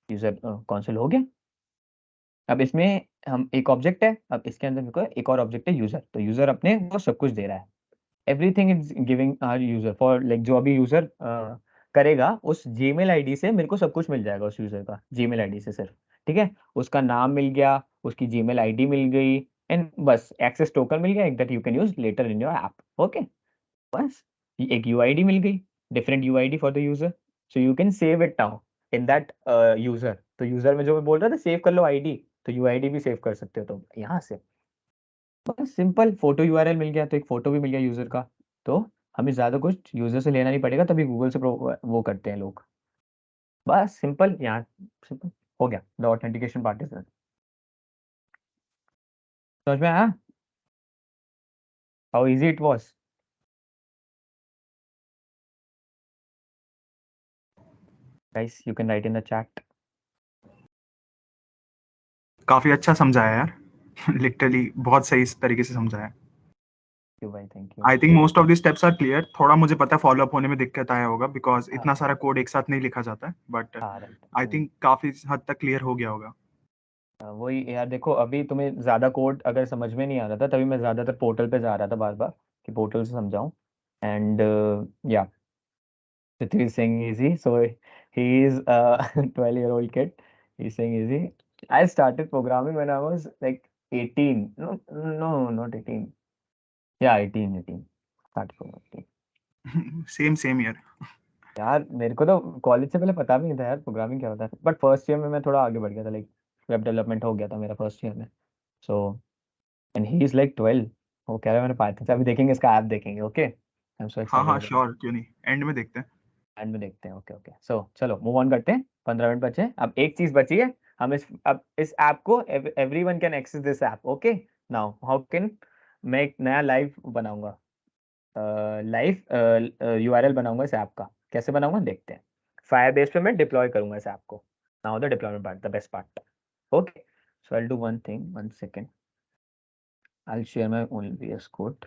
यूजर कॉन्सोल हो गया. अब इसमें हम एक ऑब्जेक्ट है, अब इसके अंदर मेरे को एक और ऑब्जेक्ट है यूजर, तो यूजर अपने वो सब कुछ दे रहा है. Everything is giving our user for like, जो अभी यूजर करेगा उस जीमेल आईडी से मेरे को सब कुछ मिल जाएगा, उस यूजर का जीमेल आईडी से सिर्फ. ठीक है, उसका नाम मिल गया, उसकी जीमेल आईडी मिल गई, एंड बस एक्सेस टोकन मिल गया, that you can use later in your app. Okay. बस एक यूआईडी मिल गई, different UID for the user, so you can save it now in that user. तो यूजर में जो मैं बोल रहा था सेव कर लो आईडी, तो यूआईडी भी सेव कर सकते हो तो यहाँ से. बस सिंपल. फोटो यूआरएल मिल गया, तो एक फोटो भी मिल गया यूजर का. तो हमें ज्यादा कुछ यूजर से लेना नहीं पड़ेगा, तभी गूगल से वो करते हैं लोग. बस सिंपल. यहाँ सिंपल हो गया. The authentication part is done. समझ में आया how easy it was? Guys you can write in the chat. काफी अच्छा समझाया यार. लिटरली बहुत सही तरीके से समझाया. यू भाई, thank you. I think most of the steps are clear. थोड़ा मुझे पता है फॉलो अप होने में दिक्कत आया होगा बिकॉज हाँ इतना सारा कोड एक साथ नहीं लिखा जाता है, बट हाँ राइट. आई थिंक काफी हद तक क्लियर हो गया होगा. वही यार, देखो अभी तुम्हें ज्यादा कोड अगर समझ में नहीं आ रहा था, तभी मैं ज्यादातर पोर्टल पे जा रहा था बार बार कि पोर्टल से समझाऊं. एंड या Prithvi is saying easy. So he is a 12-year-old kid. He's saying easy. I started programming when I was like 18. No, no, not 18. Yeah, 18. Started programming. Same year. यार मेरे को तो कॉलेज से पहले पता भी नहीं था यार प्रोग्रामिंग क्या होता है, बट फर्स्ट ईयर में मैं थोड़ा आगे बढ़ गया था. लाइक वेब डेवलपमेंट हो गया था मेरा फर्स्ट ईयर में. So and he is like 12. वो कह रहा है मैंने पाइथन से, अभी देखेंगे इसका ऐप देखेंगे. ओके, आई एम सो हाँ हाँ एक्साइटेड. श्योर, क्यों नहीं, एंड में देखते हैं. एंड में देखते हैं. Okay okay. सो चलो मूव ऑन करते हैं. 15 मिनट बचे हैं. अब एक चीज बची है. हम इस ऐप को everyone can access this app. Okay. Now how can, मैं एक नया लाइव बनाऊंगा, लाइव यूआरएल बनाऊंगा इस ऐप का. कैसे बनाऊंगा देखते हैं. फायरबेस पे मैं डिप्लॉय करूंगा इस ऐप को. Now the deployment part, the best part. Okay. So I will do one thing, one second. I will share my own VS code.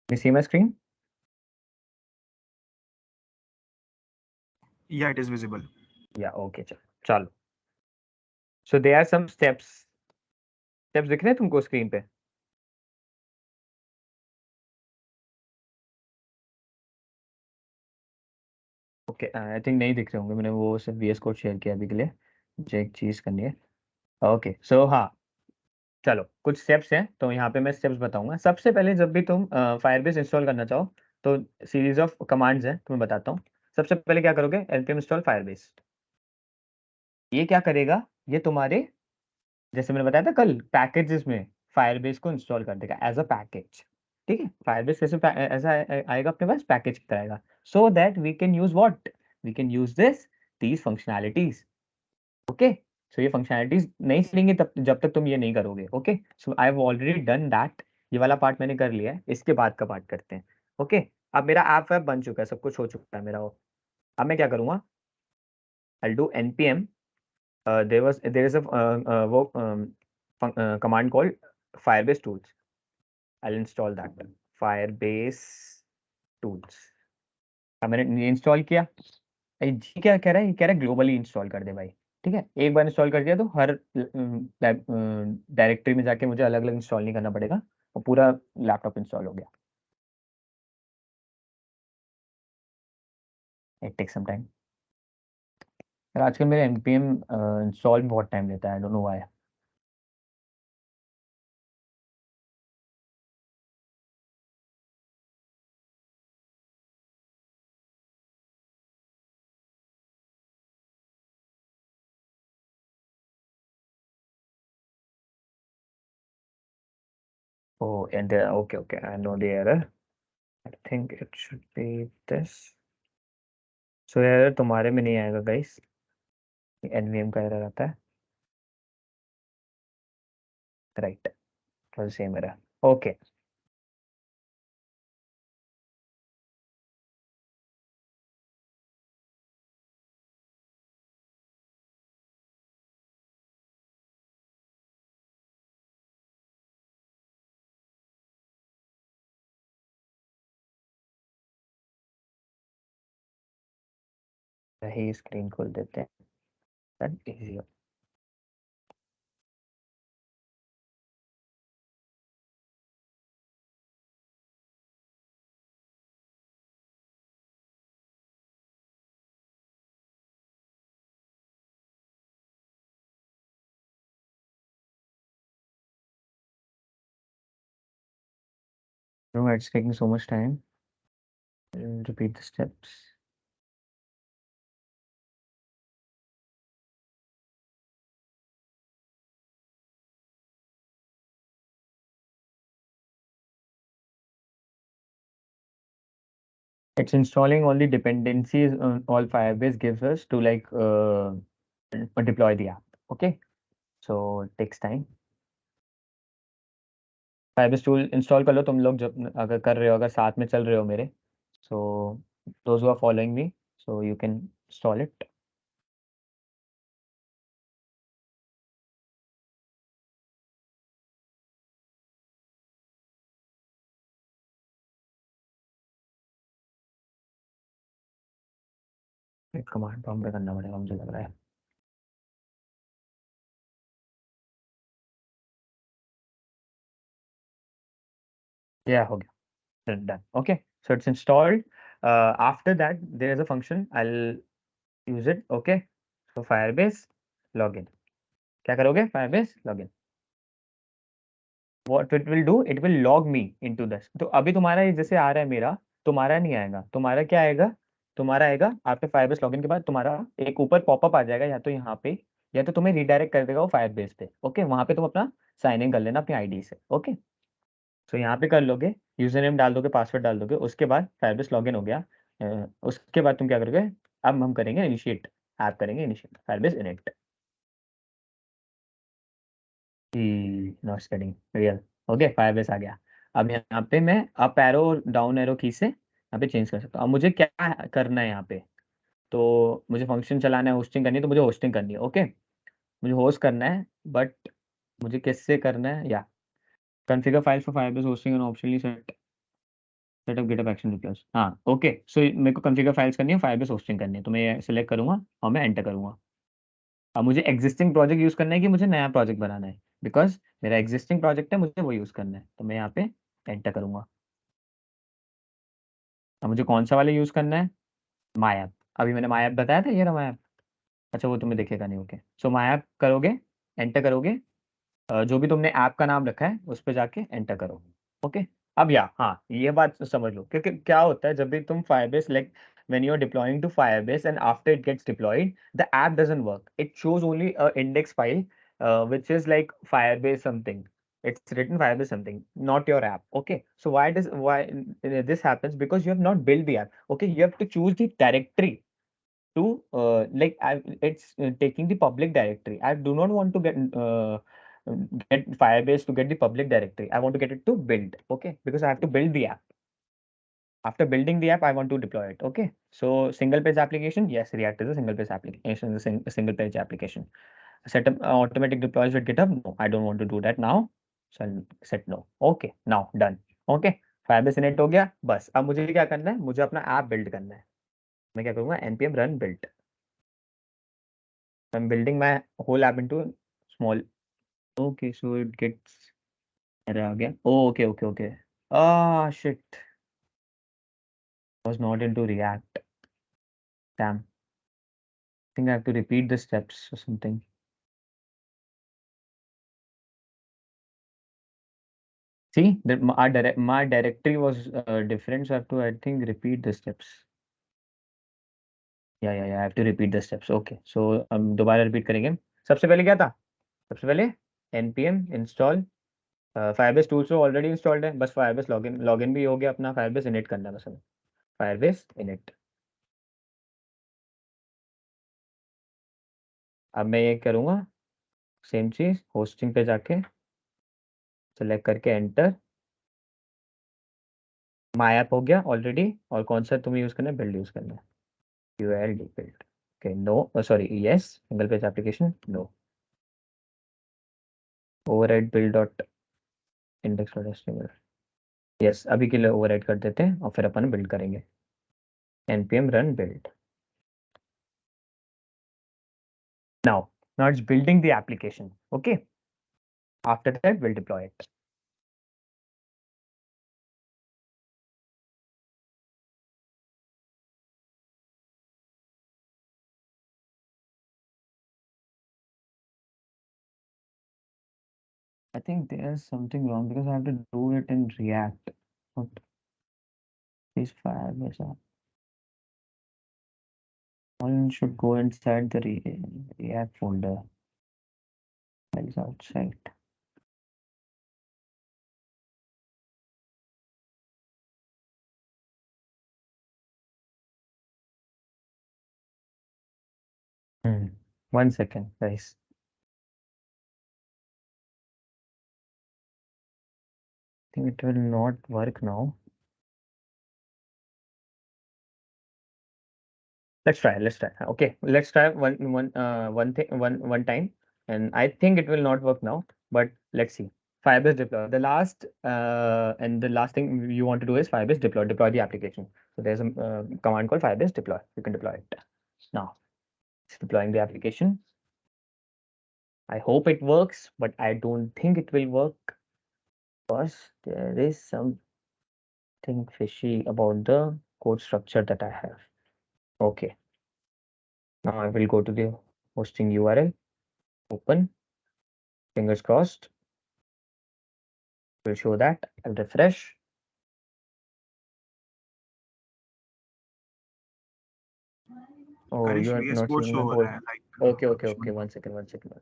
You see my screen? Yeah, it is visible. Yeah okay, चलो. So there are some steps. Steps दिख रहे हैं तुमको screen पे? Okay, I think नहीं दिख रहे होंगे, मैंने वो सिर्फ VS कोड शेयर किया अभी के लिए. मुझे एक चीज़ करनी है. ओके, सो हाँ, चलो कुछ स्टेप्स हैं, तो यहाँ पे मैं स्टेप्स बताऊंगा. सबसे पहले जब भी तुम फायरबेस इंस्टॉल करना चाहो, तो सीरीज ऑफ कमांड्स हैं, तुम्हें बताता हूँ. सबसे पहले क्या करोगे, npm इंस्टॉल फायरबेस. ये क्या करेगा, ये तुम्हारे, जैसे मैंने बताया था कल, पैकेजेस में फायरबेस को इंस्टॉल कर देगा एज अ पैकेज. ठीक है, फायरबेस कैसे ऐसा आएगा अपने पास, पैकेज की तरह आएगा, so that we can use what, we can use this, these functionalities. Okay, so ये फंक्शनैलिटीज नहीं चलेंगे तब, जब तक तुम ये नहीं करोगे. Okay, so I have already done that. ये वाला पार्ट मैंने कर लिया है, इसके बाद का पार्ट करते हैं. ओके, अब मेरा ऐप वैप बन चुका है, सब कुछ हो चुका है मेरा वो. अब मैं क्या करूँगा, I do npm. There is a वो command called Firebase tools. I'll install that. Firebase tools. अब मैंने इंस्टॉल किया. जी क्या कह रहा है, ये कह रहा है ग्लोबली इंस्टॉल कर दे भाई. ठीक है, एक बार इंस्टॉल कर दिया तो हर डायरेक्टरी में जाके मुझे अलग अलग इंस्टॉल नहीं करना पड़ेगा, और पूरा लैपटॉप इंस्टॉल हो गया. It take some time. आजकल मेरे npm इंस्टॉल में बहुत टाइम लेता है, I don't know why. Oh, and okay, okay, I know the error. I think it should be this. So error तुम्हारे में नहीं आएगा guys. NVM का error आता है. Right. तो same error. Okay. यही screen खोल देते हैं. That easier. No, it's taking so much time. Repeat the steps. It's installing all the dependencies all Firebase gives us to like deploy the app. Okay, so it takes time. Firebase tool install कर लो तुम लोग, जब अगर कर रहे हो, अगर साथ में चल रहे हो मेरे. So those who are following me, so you can install it. एक कमांड प्रॉम्प्ट पे करना पड़ेगा मुझे लग रहा है. Yeah, हो गया. Done. Okay, so it's installed. After that, there is a function. I'll use it. Okay, so Firebase login. क्या करोगे, Firebase login. What it will do, it will log me into this. तो अभी तुम्हारा ये जैसे आ रहा है मेरा, तुम्हारा नहीं आएगा. तुम्हारा क्या आएगा, तुम्हारा आएगा आपके Firebase login के बाद तुम्हारा एक ऊपर पॉपअप आ जाएगा, या तो यहाँ पे, या तो तुम्हें रिडायरेक्ट कर देगा वो Firebase पे. ओके, वहां पे तुम अपना साइन इन कर लेना अपनी आईडी से. ओके, सो यहाँ पे कर लोगे, यूजर नेम डाल दोगे, पासवर्ड डाल दोगे, उसके बाद फायरबेस लॉगिन हो गया. उसके बाद तुम क्या करोगे, अब हम करेंगे इनिशिएट, ऐप करेंगे initiate, Firebase init. Not getting real. Okay, Firebase आ गया. अब यहाँ पे मैं अप एरो और डाउन एरो की से यहाँ पे चेंज कर सकता हूँ. अब मुझे क्या करना है यहाँ पे, तो मुझे फंक्शन चलाना है, होस्टिंग करनी है, तो मुझे होस्टिंग करनी है. ओके, मुझे होस्ट करना है, बट मुझे किससे करना है, या configure files for Firebase hosting and optionally set. Setup GitHub action replace, हाँ ओके। सो मेरे को कॉन्फ़िगर फाइल्स करनी है, फायरबेस होस्टिंग करनी है, तो मैं ये सिलेक्ट करूंगा और मैं एंटर करूंगा। अब मुझे एग्जिस्टिंग प्रोजेक्ट यूज़ करना है कि मुझे नया प्रोजेक्ट बनाना है, बिकॉज मेरा एग्जिस्टिंग प्रोजेक्ट है, मुझे वो यूज़ करना है, तो मैं यहाँ पे एंटर करूंगा। अब मुझे कौन सा वाला यूज़ करना है, माई ऐप। अभी मैंने माई ऐप बताया था, ये रहा माई ऐप। अच्छा वो तुम्हें दिखेगा नहीं, ओके। सो माई ऐप करोगे, एंटर करोगे, जो भी तुमने ऐप का नाम रखा है उस पर जाके एंटर करो। ओके। अब हाँ ये बात समझ लो, क्योंकि क्या होता है जब भी तुम Firebase like when you are deploying to Firebase and after it gets deployed, the app doesn't work. It shows only a index file, which is like Firebase something. It's written Firebase something, not your app. Okay. So why this happens? Because you have not built the app. Okay. You have to choose the directory to it's taking the public directory. I do not want to get Firebase to get the public directory. I want to get it to build. Okay, because I have to build the app. After building the app, I want to deploy it. Okay, so single page application. Yes, React is a single page application. A single page application. Set up automatic deploys with GitHub. No, I don't want to do that now. So I'll set no. Okay, now done. Okay, Firebase init हो गया। बस अब मुझे क्या करना है, मुझे अपना ऐप बिल्ड करना है। मैं क्या करूँगा, npm run build. I'm building my whole app into small. Okay, so it gets error आ गया. Oh, okay. Ah, shit. Was not into React. Damn. I think I have to repeat the steps or something. See, that my directory was different, so I have to, I think, repeat the steps. Yeah. I have to repeat the steps. Okay, so दोबारा repeat करेंगे। सबसे पहले क्या था? सबसे पहले npm install Firebase tools तो already installed है, बस Firebase लॉगिन भी हो गया अपना, Firebase init करना है बस हमें। Firebase init। अब मैं ये करूँगा सेम चीज, होस्टिंग पे जाके सेलेक्ट करके एंटर। माई ऐप हो गया ऑलरेडी, और कौन सा तुम्हें यूज करना है, बिल्ड यूज करना है, ULD build. Okay no sorry yes, single page application no, override build dot index dot HTML. Yes, अभी के लिए ओवरराइड कर देते हैं और फिर अपन बिल्ड करेंगे। npm run build. Now it's building the application. Okay, after that we'll deploy it. I think there's something wrong because I have to do it in React. What is Firebase app? One should go inside the React folder. Files outside. Hmm. 1 second, guys. I think it will not work now. Let's try. Okay, let's try one time, and I think it will not work now. But let's see. Firebase deploy. The last thing you want to do is Firebase deploy. Deploy the application. So there's a command called Firebase deploy. You can deploy it now. It's deploying the application. I hope it works, but I don't think it will work because there is something fishy about the code structure that I have. Okay. Now I will go to the hosting URL, open, fingers crossed, will show that. I'll refresh. Oh, करिश you are VS not code seeing show my हो whole. रहा है like Okay. कुछ नहीं। 1 second.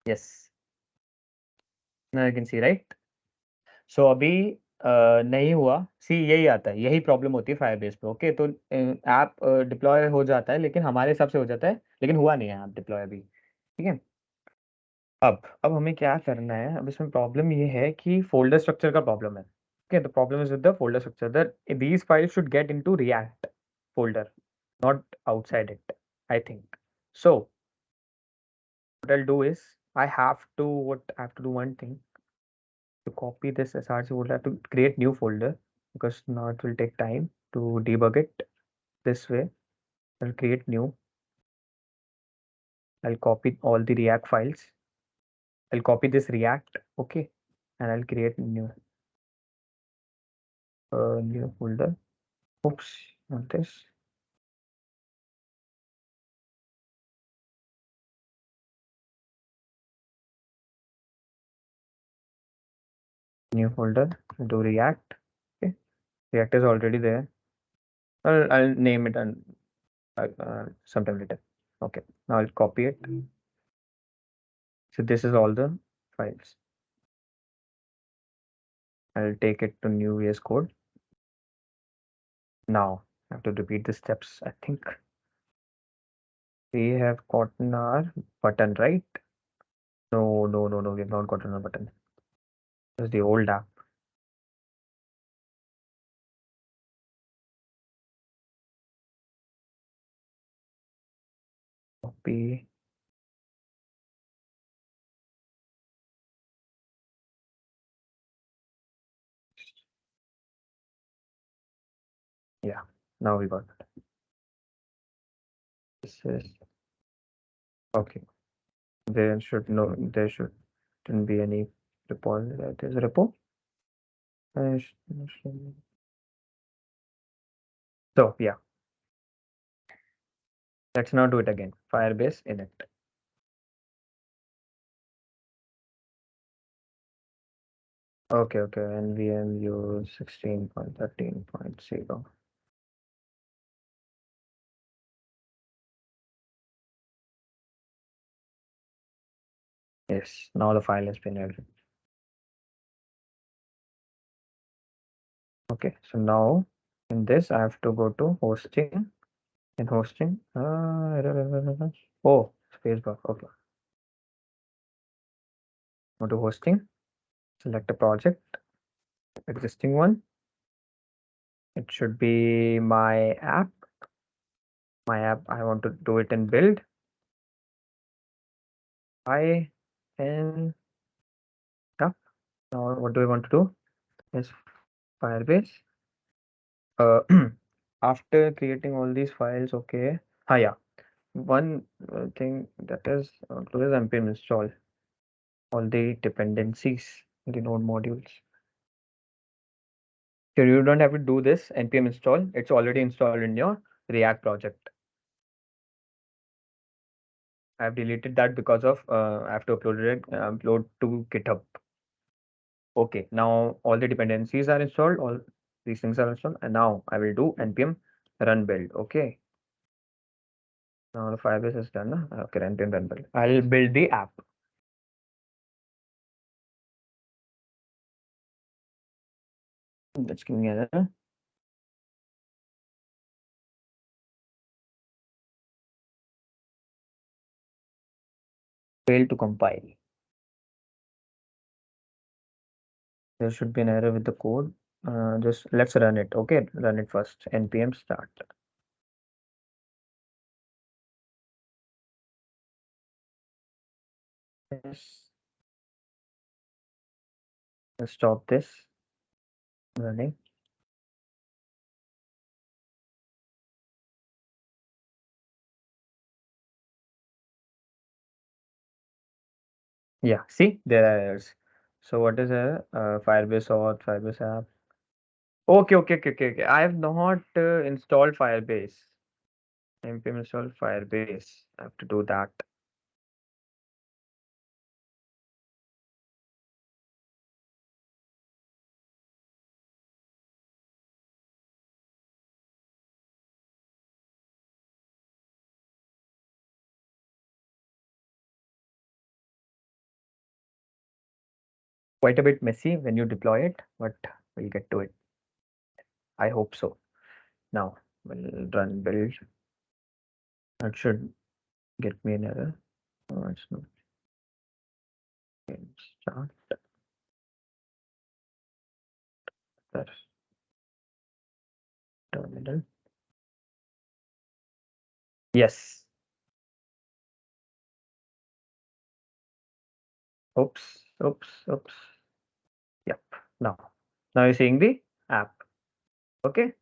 Yes. Now you can see, right? So अभी नहीं हुआ। सी यही आता है, यही प्रॉब्लम होती है फायरबेस पे। ओके, तो ऐप डिप्लॉय हो जाता है, लेकिन हमारे हिसाब से हो जाता है, लेकिन हुआ नहीं है ऐप डिप्लॉय अभी। ठीक है। अब हमें क्या करना है, अब इसमें प्रॉब्लम ये है कि फोल्डर स्ट्रक्चर का प्रॉब्लम है। Okay, the problem is with the folder structure, that these files should get into react folder, not outside it, I think. So what I'll do is I have to do one thing. To copy this SRC, we'll have to create new folder because now it will take time to debug it this way. I'll create new. I'll copy all the React files. I'll copy this React, okay, and I'll create new folder. Oops, not this. New folder. Do React. Okay, React is already there. I'll name it and sometime later. Okay, now I'll copy it. So this is all the files. I'll take it to new VS Code. Now I have to repeat the steps. I think we have gotten our button, right? No, no, no, no, we have not gotten a button. This is the old app. Copy. Yeah, now we got it. This is okay. There shouldn't be any repo. There's a repo. So yeah, let's now do it again. Firebase init. Okay, NVM use 16.13.0. Yes, now the file has been added. Okay, so now in this I have to go to hosting. In hosting, oh, spacebar. Okay, go to hosting. Select a project, existing one. It should be my app. My app. I want to do it in build. I and yeah. Now what do I want to do? Is Firebase. Uh, after creating all these files, okay. Yeah. One thing that is to this npm install all the dependencies in the node modules. So you don't have to do this npm install. It's already installed in your React project. I've deleted that because of I have to upload to GitHub. Okay, now all the dependencies are installed, all these things are installed, and now I will do npm run build. Okay, now the Firebase is done. Okay, npm run build. I'll build the app. Let's give me another. Fail to compile. There should be an error with the code. Just let's run it. Okay, run it first. npm start. Yes. Let's stop this running. Yeah, see, there are errors. So what is a Firebase auth, Firebase app? Okay. I have not installed Firebase. npm install Firebase. I have to do that. Quite a bit messy when you deploy it, but we'll get to it. I hope so. Now we'll run build. That should get me an error. Oh, it's not. Start. There. Terminal. Yes. Oops, oops, oops. Yep. Now you're seeing the app. Okay.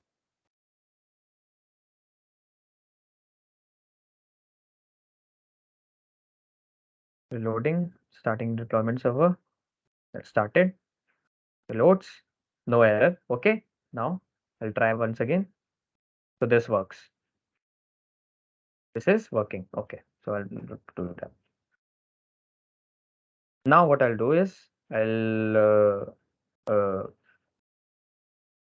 Reloading, starting deployment server. That started. Reloads. No error. Okay. Now I'll try once again. So this works. This is working. Okay. So I'll do that. Now what I'll do is I'll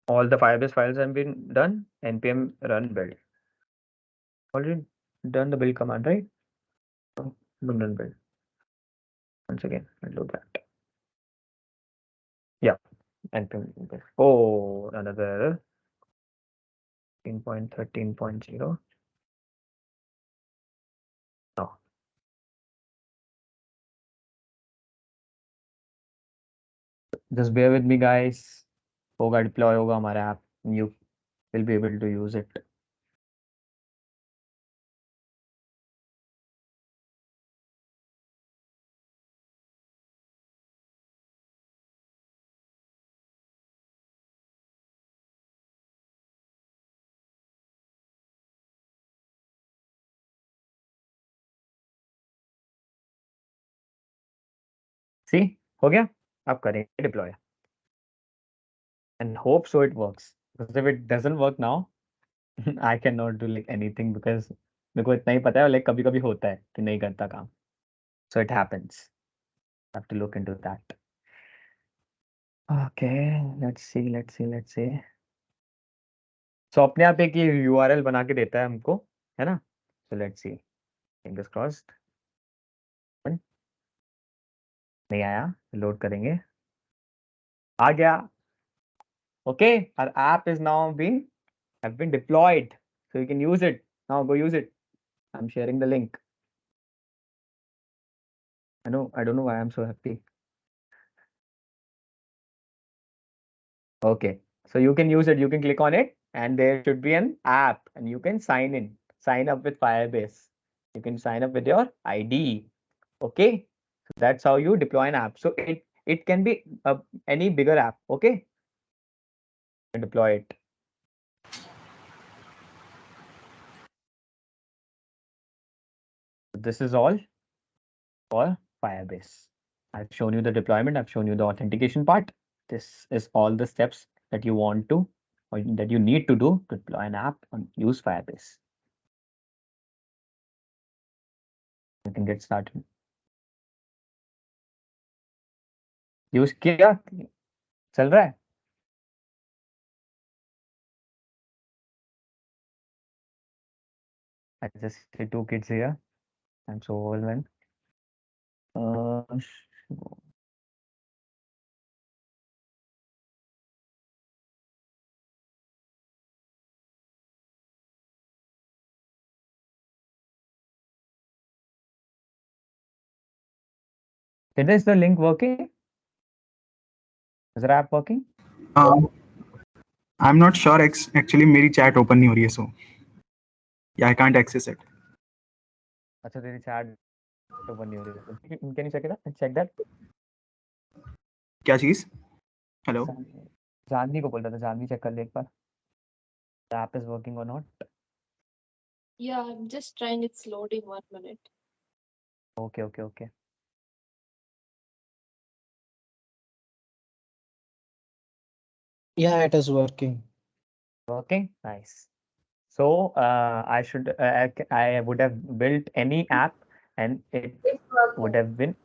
all the Firebase files have been done. npm run build. Already done the build command, right? So run build. Once again, I'll do that. Yeah. npm build. Oh, another error. 13.13.0. No. Just bear with me, guys. होगा deploy होगा हमारा app. You will be able to use it. See, हो गया. अब करेंगे deploy. And hope so it works. Because if it doesn't work now, I cannot do like anything because मेरे को इतना ही पता है like कभी कभी होता है कि नहीं करता काम. So it happens. I have to look into that. Okay, let's see. So अपने आप एक ये URL बना के देता है हमको, है ना? So let's see. Fingers crossed. नहीं आया, लोड करेंगे. आ गया. Okay, our app is now have been deployed. So you can use it. Now go use it. I'm sharing the link. I don't know why I'm so happy. Okay, so you can use it. You can click on it, and there should be an app, and you can sign up with Firebase. You can sign up with your ID. Okay, so that's how you deploy an app. So it can be any bigger app. Okay, and deploy it. This is all for Firebase. I've shown you the deployment. I've shown you the authentication part. This is all the steps that you want to or that you need to do to deploy an app and use Firebase. You can get started. Use किया चल रहा है I just see two kids here. I'm so overwhelmed. Uh, is the link working? Is the app working? I'm not sure. Actually, मेरी chat open नहीं हो रही है, so yeah, I can't access it. अच्छा तेरी chat open नहीं हो रही है. Can you check it out? Check that. क्या चीज? Hello. जानवी को बोल रहा था जानवी check कर ले एक बार. The app is working or not? Yeah, I'm just trying. It's loading 1 minute. Okay. Yeah, it is working. Working? Nice. So I would have built any app and it It's would working. have been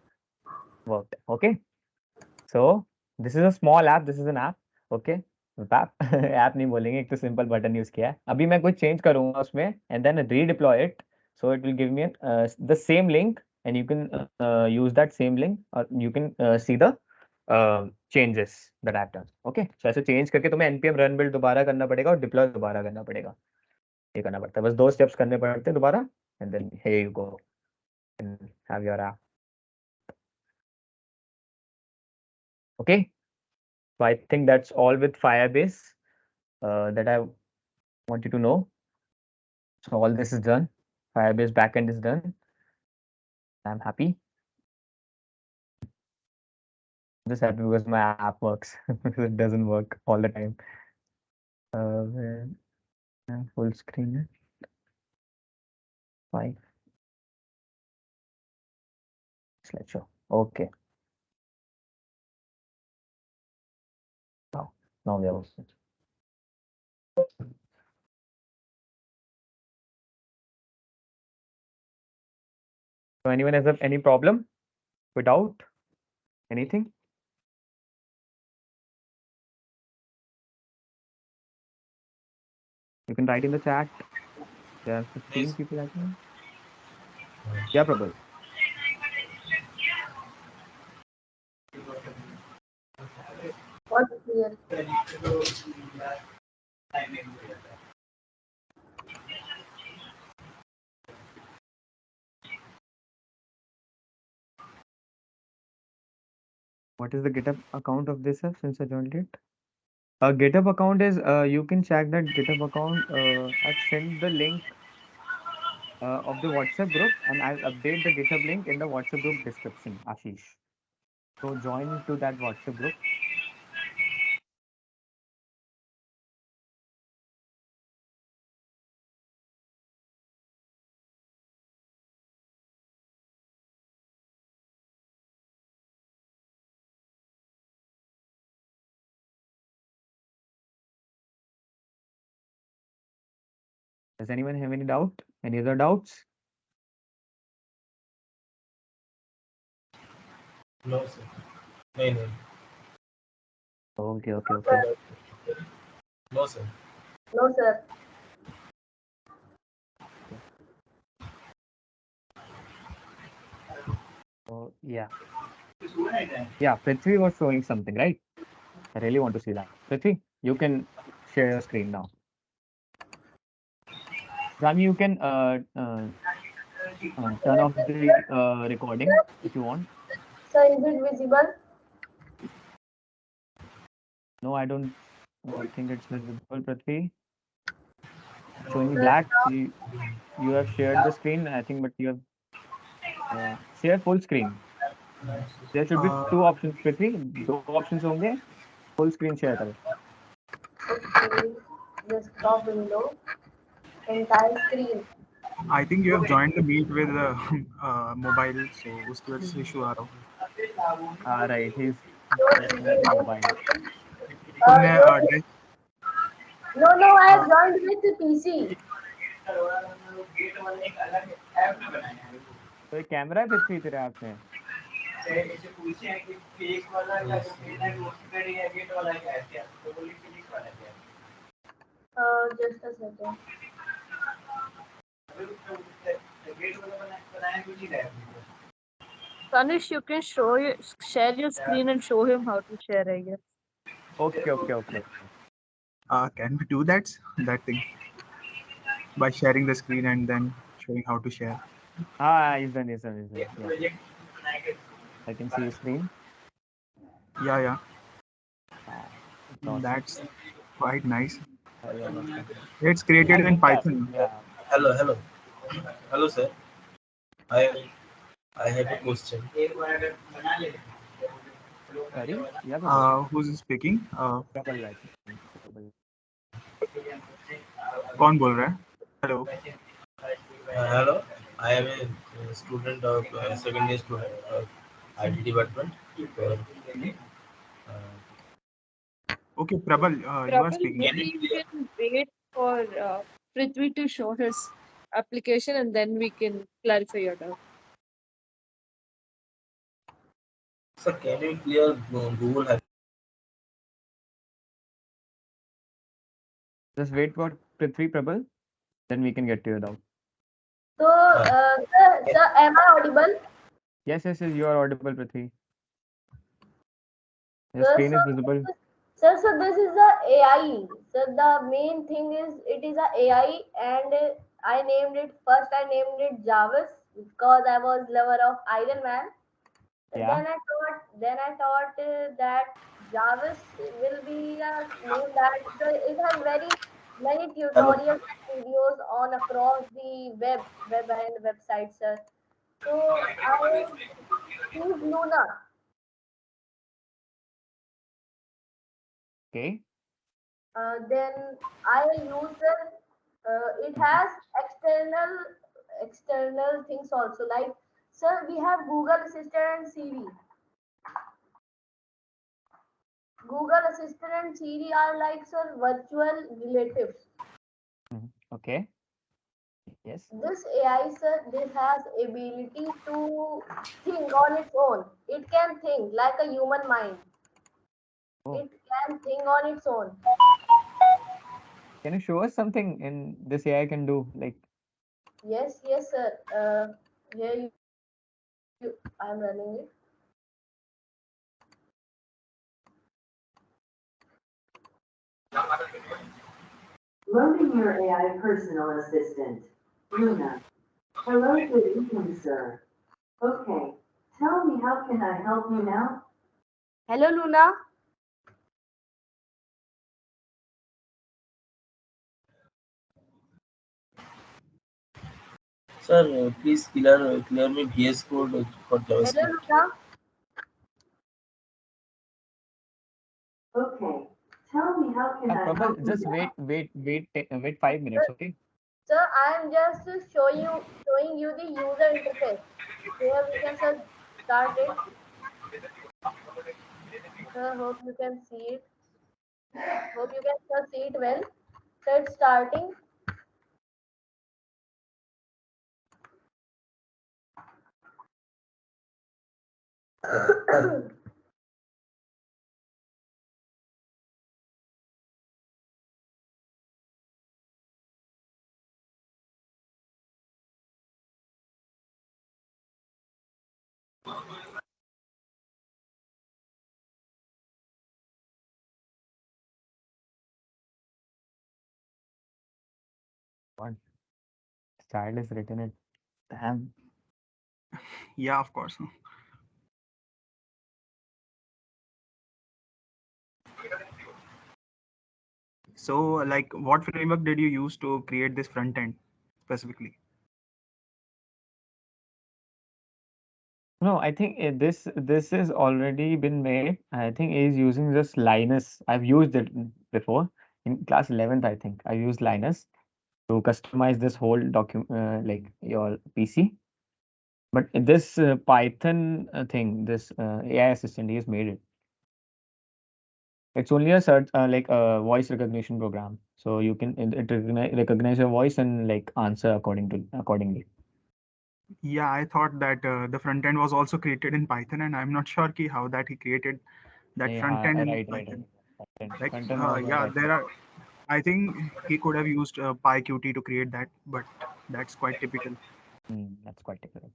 worked. Okay. So this is a small app. This is an app. Okay. App app नहीं बोलेंगे एक तो simple button use किया है अभी मैं कुछ change करूंगा उसमें and then redeploy it so it will give me the same link and you can use that same link और you can see the changes that I have done okay so ऐसे change करके तुम्हें npm run build दोबारा करना पड़ेगा और deploy दोबारा करना पड़ेगा ये करना पड़ता है बस दो स्टेप्स करने पड़ते हैं दोबारा and then here you go and have your app okay so I think that's all with Firebase that I want you to know. So all this is done. Firebase backend is done. I'm happy. Just happy because my app works. Because it doesn't work all the time. Where full screen है? Five slideshow. Okay. Now we are working. So anyone has any problem without anything? You can write in the chat. There are 15 people, I think. Yeah, Prabal. What clear? What is the GitHub account of this app since I joined it? GitHub account is you can check that GitHub account. I've sent the link of the WhatsApp group and I'll update the GitHub link in the WhatsApp group description, Ashish. So join to that WhatsApp group. Does anyone have any doubt? Any other doubts? No, sir. No, no. Okay, okay, okay. No, sir. No, sir. So yeah. Yeah, Prithvi was showing something, right? I really want to see that. Prithvi, you can share your screen now. Rami, you can turn off the recording if you want. So is it visible? No, I don't think it's visible, Prithvi. Showing Sir, black. now You have shared the screen, I think, but you have share full screen. There should be Uh, two options, Prithvi. दो options होंगे. Full screen share करो. okay. Desktop window. Entire screen. I think you have joined the meet with mobile, so उसकी वजह से issue आ रहा हो. Right, he's So is pressing it mobile. तुमने no, no, I have uh, joined with the PC. तो ये camera है पृथ्वी तेरे हाथ में. Just a second. Tanish, you can share your screen and show him how to share, I guess. Okay, okay, okay. can we do that thing by sharing the screen and then showing how to share? He's done, he's done, he's done. Yeah, I can see your screen. Yeah. It's awesome. That's quite nice. Yeah, that's fine. It's created in Python. Yeah. Hello, sir. I I have a question. Sorry. Yeah, Prabal. Who's speaking? Prabal, I think. Prabal. कौन बोल रहा है? Hello. Hello. I am a student of second year student of IT department. Okay, Prabal, you are Prabal, speaking. Can maybe you you clear? can wait for Prithvi to show his application and then we can clarify your doubt. Sir, can you clear Google? Just wait for Prithvi, Prabal. Then we can get to your doubt. So, sir, am I audible? Yes, yes, yes. You are audible, Prithvi. Your Sir, screen is visible. so this is a AI. So the main thing is it is a AI, and I named it first. I named it Jarvis because I was lover of Iron Man. Yeah. Then I thought that Jarvis will be a name that it has very many Hello. tutorials and videos on across the web and websites, sir. So I choose Luna. Okay. Then I use it Mhm. has external things also, like, sir, we have Google Assistant and Siri. Google Assistant and Siri are like, sir, virtual relatives. Okay. Yes. This AI, sir, this has ability to think on its own. It can think like a human mind. Oh, It can think on its own. can you show us something in this AI can do? Like, Yes, yes, sir. Here I'm running it. Loading your AI personal assistant. Luna. Hello, good evening, sir. Okay. Tell me, how can I help you now? Hello, Luna. Sir, please clear me VS Code for Hello, JavaScript. Luna. Okay. Tell me, how can I Prabal, help you just now? wait 5 minutes, okay? Sir, I am just showing you the user interface. Here we can, sir, start it. Sir, hope you can see it. Hope you can, sir, see it well. So it's starting. One style is written it. Damn. Yeah, of course. So, like, what framework did you use to create this front end specifically? No, I think this is already been made. I think he's using just Linus. I've used it before in class 11th. I think I used Linus to customize this whole document, like your PC. But this Python thing, this AI assistant, he's made it. It's only a search, like a voice recognition program, so you can it recognize your voice and like answer accordingly. Yeah, I thought that the front end was also created in Python, and I'm not sure ki how that he created that front Yeah, end in right. Python. Like, Content was yeah, right. there are. I think he could have used PyQt to create that, but that's quite typical. That's quite different.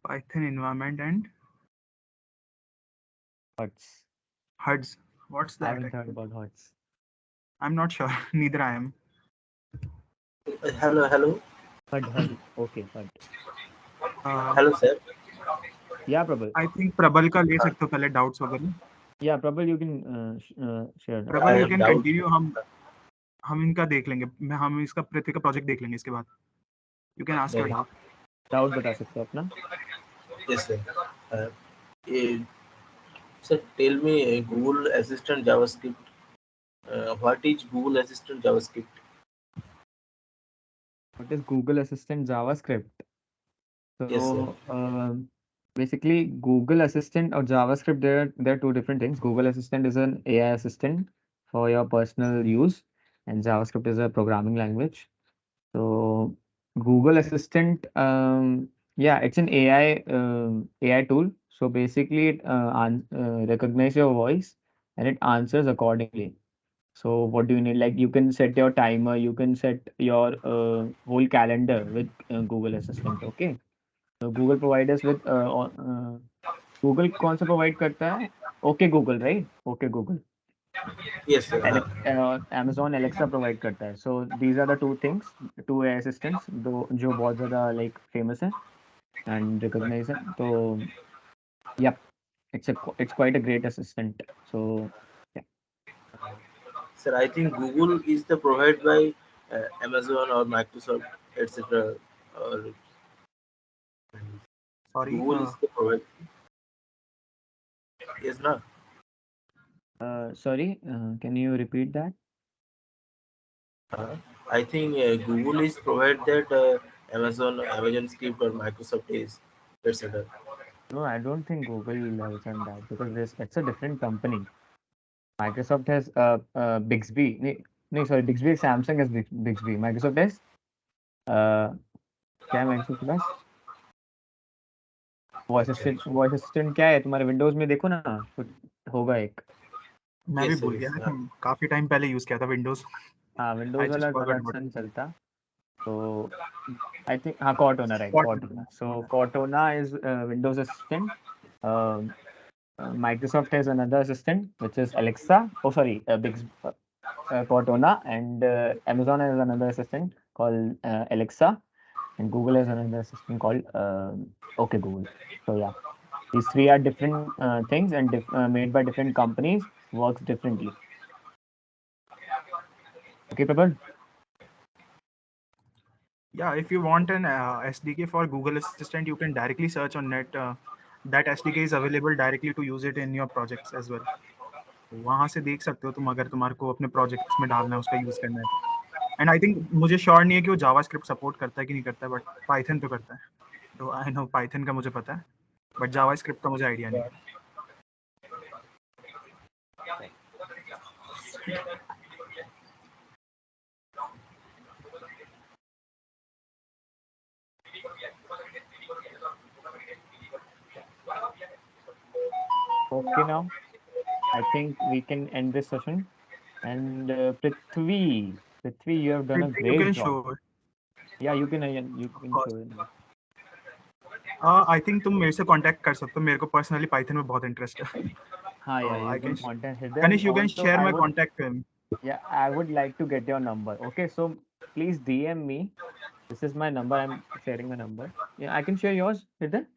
Python environment and Hertz. HUDs. What's I that haven't heard actually? about Hertz. I'm not sure. Neither I am. Hello. HUD. Okay, HUD. Uh, Hello, sir. Yeah, Prabal. I think प्रबल का ले सकते हो पहले doubts वगैरह. Yeah, Prabal, you can share the I प्रबल, you have can screen. doubt. continue. हम इनका देख लेंगे. हम इसका पृथ्वी का प्रोजेक्ट देख लेंगे इसके बाद. You can ask your Then, doubt. Doubt बता सकते हो अपना. yes, sir. Uh, eh, sir, tell me Google Assistant JavaScript. What is Google Assistant JavaScript? What is Google Assistant JavaScript? Yes, sir. So, basically, Google Assistant or JavaScript, there are two different things. Google Assistant is an AI assistant for your personal use, and JavaScript is a programming language. So, Google Assistant, yeah, it's an AI tool. So basically, it recognizes your voice and it answers accordingly. So what do you need? Like you can set your timer, you can set your whole calendar with Google Assistant. Okay. तो Google provide us with Google कौन सा provide करता है okay Google right okay Google Yes, sir. Amazon Alexa provide करता है so these are the two things two AI assistants दो जो बहुत ज़्यादा लाइक फेमस है एंड रिकॉग्नाइज है तो yep it's quite a great assistant so yeah Sir, I think Google is the provided by Amazon or Microsoft, etc. Or Sorry. Google is the provider. Yes, na. Sorry, can you repeat that? I think Google is provide that Amazon script or Microsoft is, etc. No, I don't think Google has done that because this it's a different company. Microsoft has Bixby. No, sorry, Bixby Samsung has Bixby. Microsoft has uh, क्या है Microsoft के पास? Voice assistant क्या है तुम्हारे Windows में देखो ना कुछ होगा एक. मैं भी Yes, sir, भूल yes. गया. काफी टाइम पहले यूज किया था विंडोज. हाँ I विंडोज just वाला ज़्यादा forgot अच्छा about नहीं it. चलता. तो आई थिंक हाँ Cortana right Cortana. So Cortana is Windows assistant. Microsoft has another assistant which is Alexa. Oh sorry, Cortana, and Amazon has another assistant called Alexa, and Google has another assistant called OK Google. So yeah, these three are different things and made by different companies, works differently. Okay, Prabal? Yeah, if you want an SDK for Google Assistant, you can directly search on net. That SDK is available directly to use it in your projects as well. वहाँ से देख सकते हो तुम अगर तुम्हारे को अपने प्रोजेक्ट्स में डालना है उसका यूज करना है. एंड आई थिंक मुझे श्योर नहीं है कि वो जावास्क्रिप्ट सपोर्ट करता है कि नहीं करता है, बट पाइथन तो करता है. तो आई नो पाइथन का मुझे पता है, बट जावास्क्रिप्ट का मुझे आइडिया नहीं है. Okay, now I think we can end this session. And Prithvi, you have done a You great can job. show. Yeah, you can show it now. I think तुम मेरे से contact कर सकते हो. मेरे को पर्सनली पाइथन में बहुत इंटरेस्ट है. हाँ, yeah, you I can can. contact Hriday, and Ganesh, you can also share I my would. contact with him. Yeah, I would like to get your number. Okay, so please DM me. This is my number. I'm sharing my number. Yeah, I can share yours with them.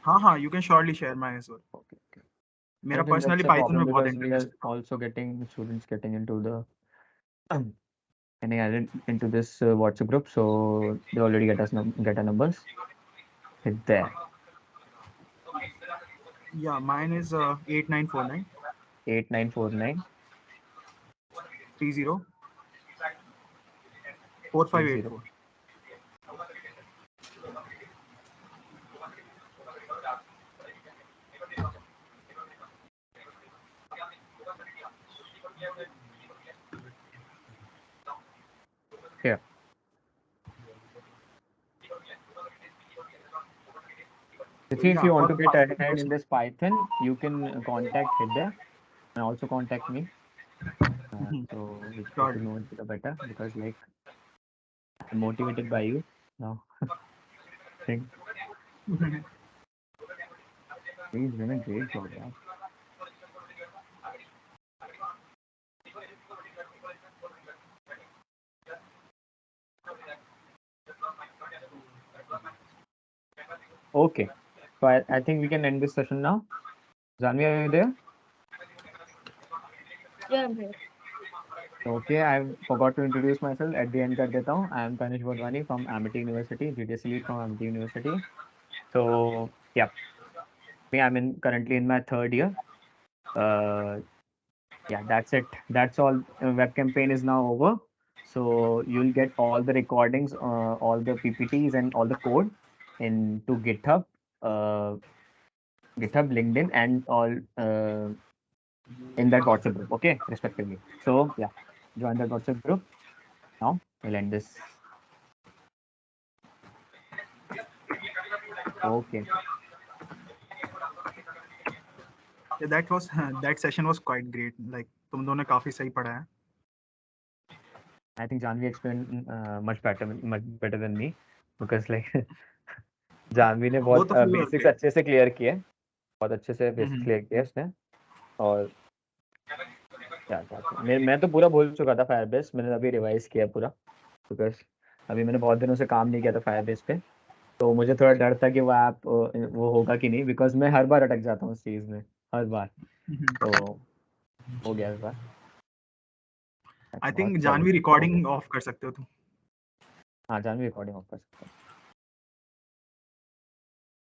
हाँ, you can surely share my as well. Okay, okay. मेरा I think personally that's a Python problem में बहुत because we are interest है. also getting students getting into the getting added into this WhatsApp group, so they already get our numbers. Hit there. Yeah, mine is 8949 8949 30 30. 4584. Here. If Yeah, you want for to get Python ahead in also. this Python, you can contact Hriday and also contact me. So we get to Surely. know each other better because like I'm motivated by you now. Think he's done a great job, yeah. Okay, so I think we can end this session now. Janvi, are you there? Yeah, I'm here. Okay, I forgot to introduce myself. At the end कर देता हूँ. I am Tanish Wadhwani from Amity University, GDSC lead from Amity University. So yeah, I'm currently in my third year. Yeah, that's it. That's all. Web campaign is now over. So you'll get all the recordings, all the PPTs, and all the code into uh, GitHub, LinkedIn, and all in that WhatsApp group. Okay, respectively. So yeah, join that WhatsApp group. Now we'll end this. Okay. Yeah, that was that session was quite great. Like तुम दोनों ने काफी सही पढ़ा है. I think Janvi explained much better than me because like Janvi ने वो बहुत तो फिर बेसिक्स अच्छे से क्लियर किए. बहुत अच्छे से बेसिक्स क्लियर किए उसने. और क्या मैं तो पूरा भूल चुका था फायरबेस. मैंने अभी रिवाइज किया पूरा बिकॉज अभी मैंने बहुत दिनों से काम नहीं किया था फायरबेस पे. तो मुझे थोड़ा डर था कि वो ऐप वो होगा कि नहीं बिकॉज मैं हर बार अटक जाता हूँ उस चीज़ में हर बार. तो हो गया इस बार. I think Janvi recording off कर सकते हो तुम. हाँ जानवी रिकॉर्डिंग ऑफ कर सकते हैं.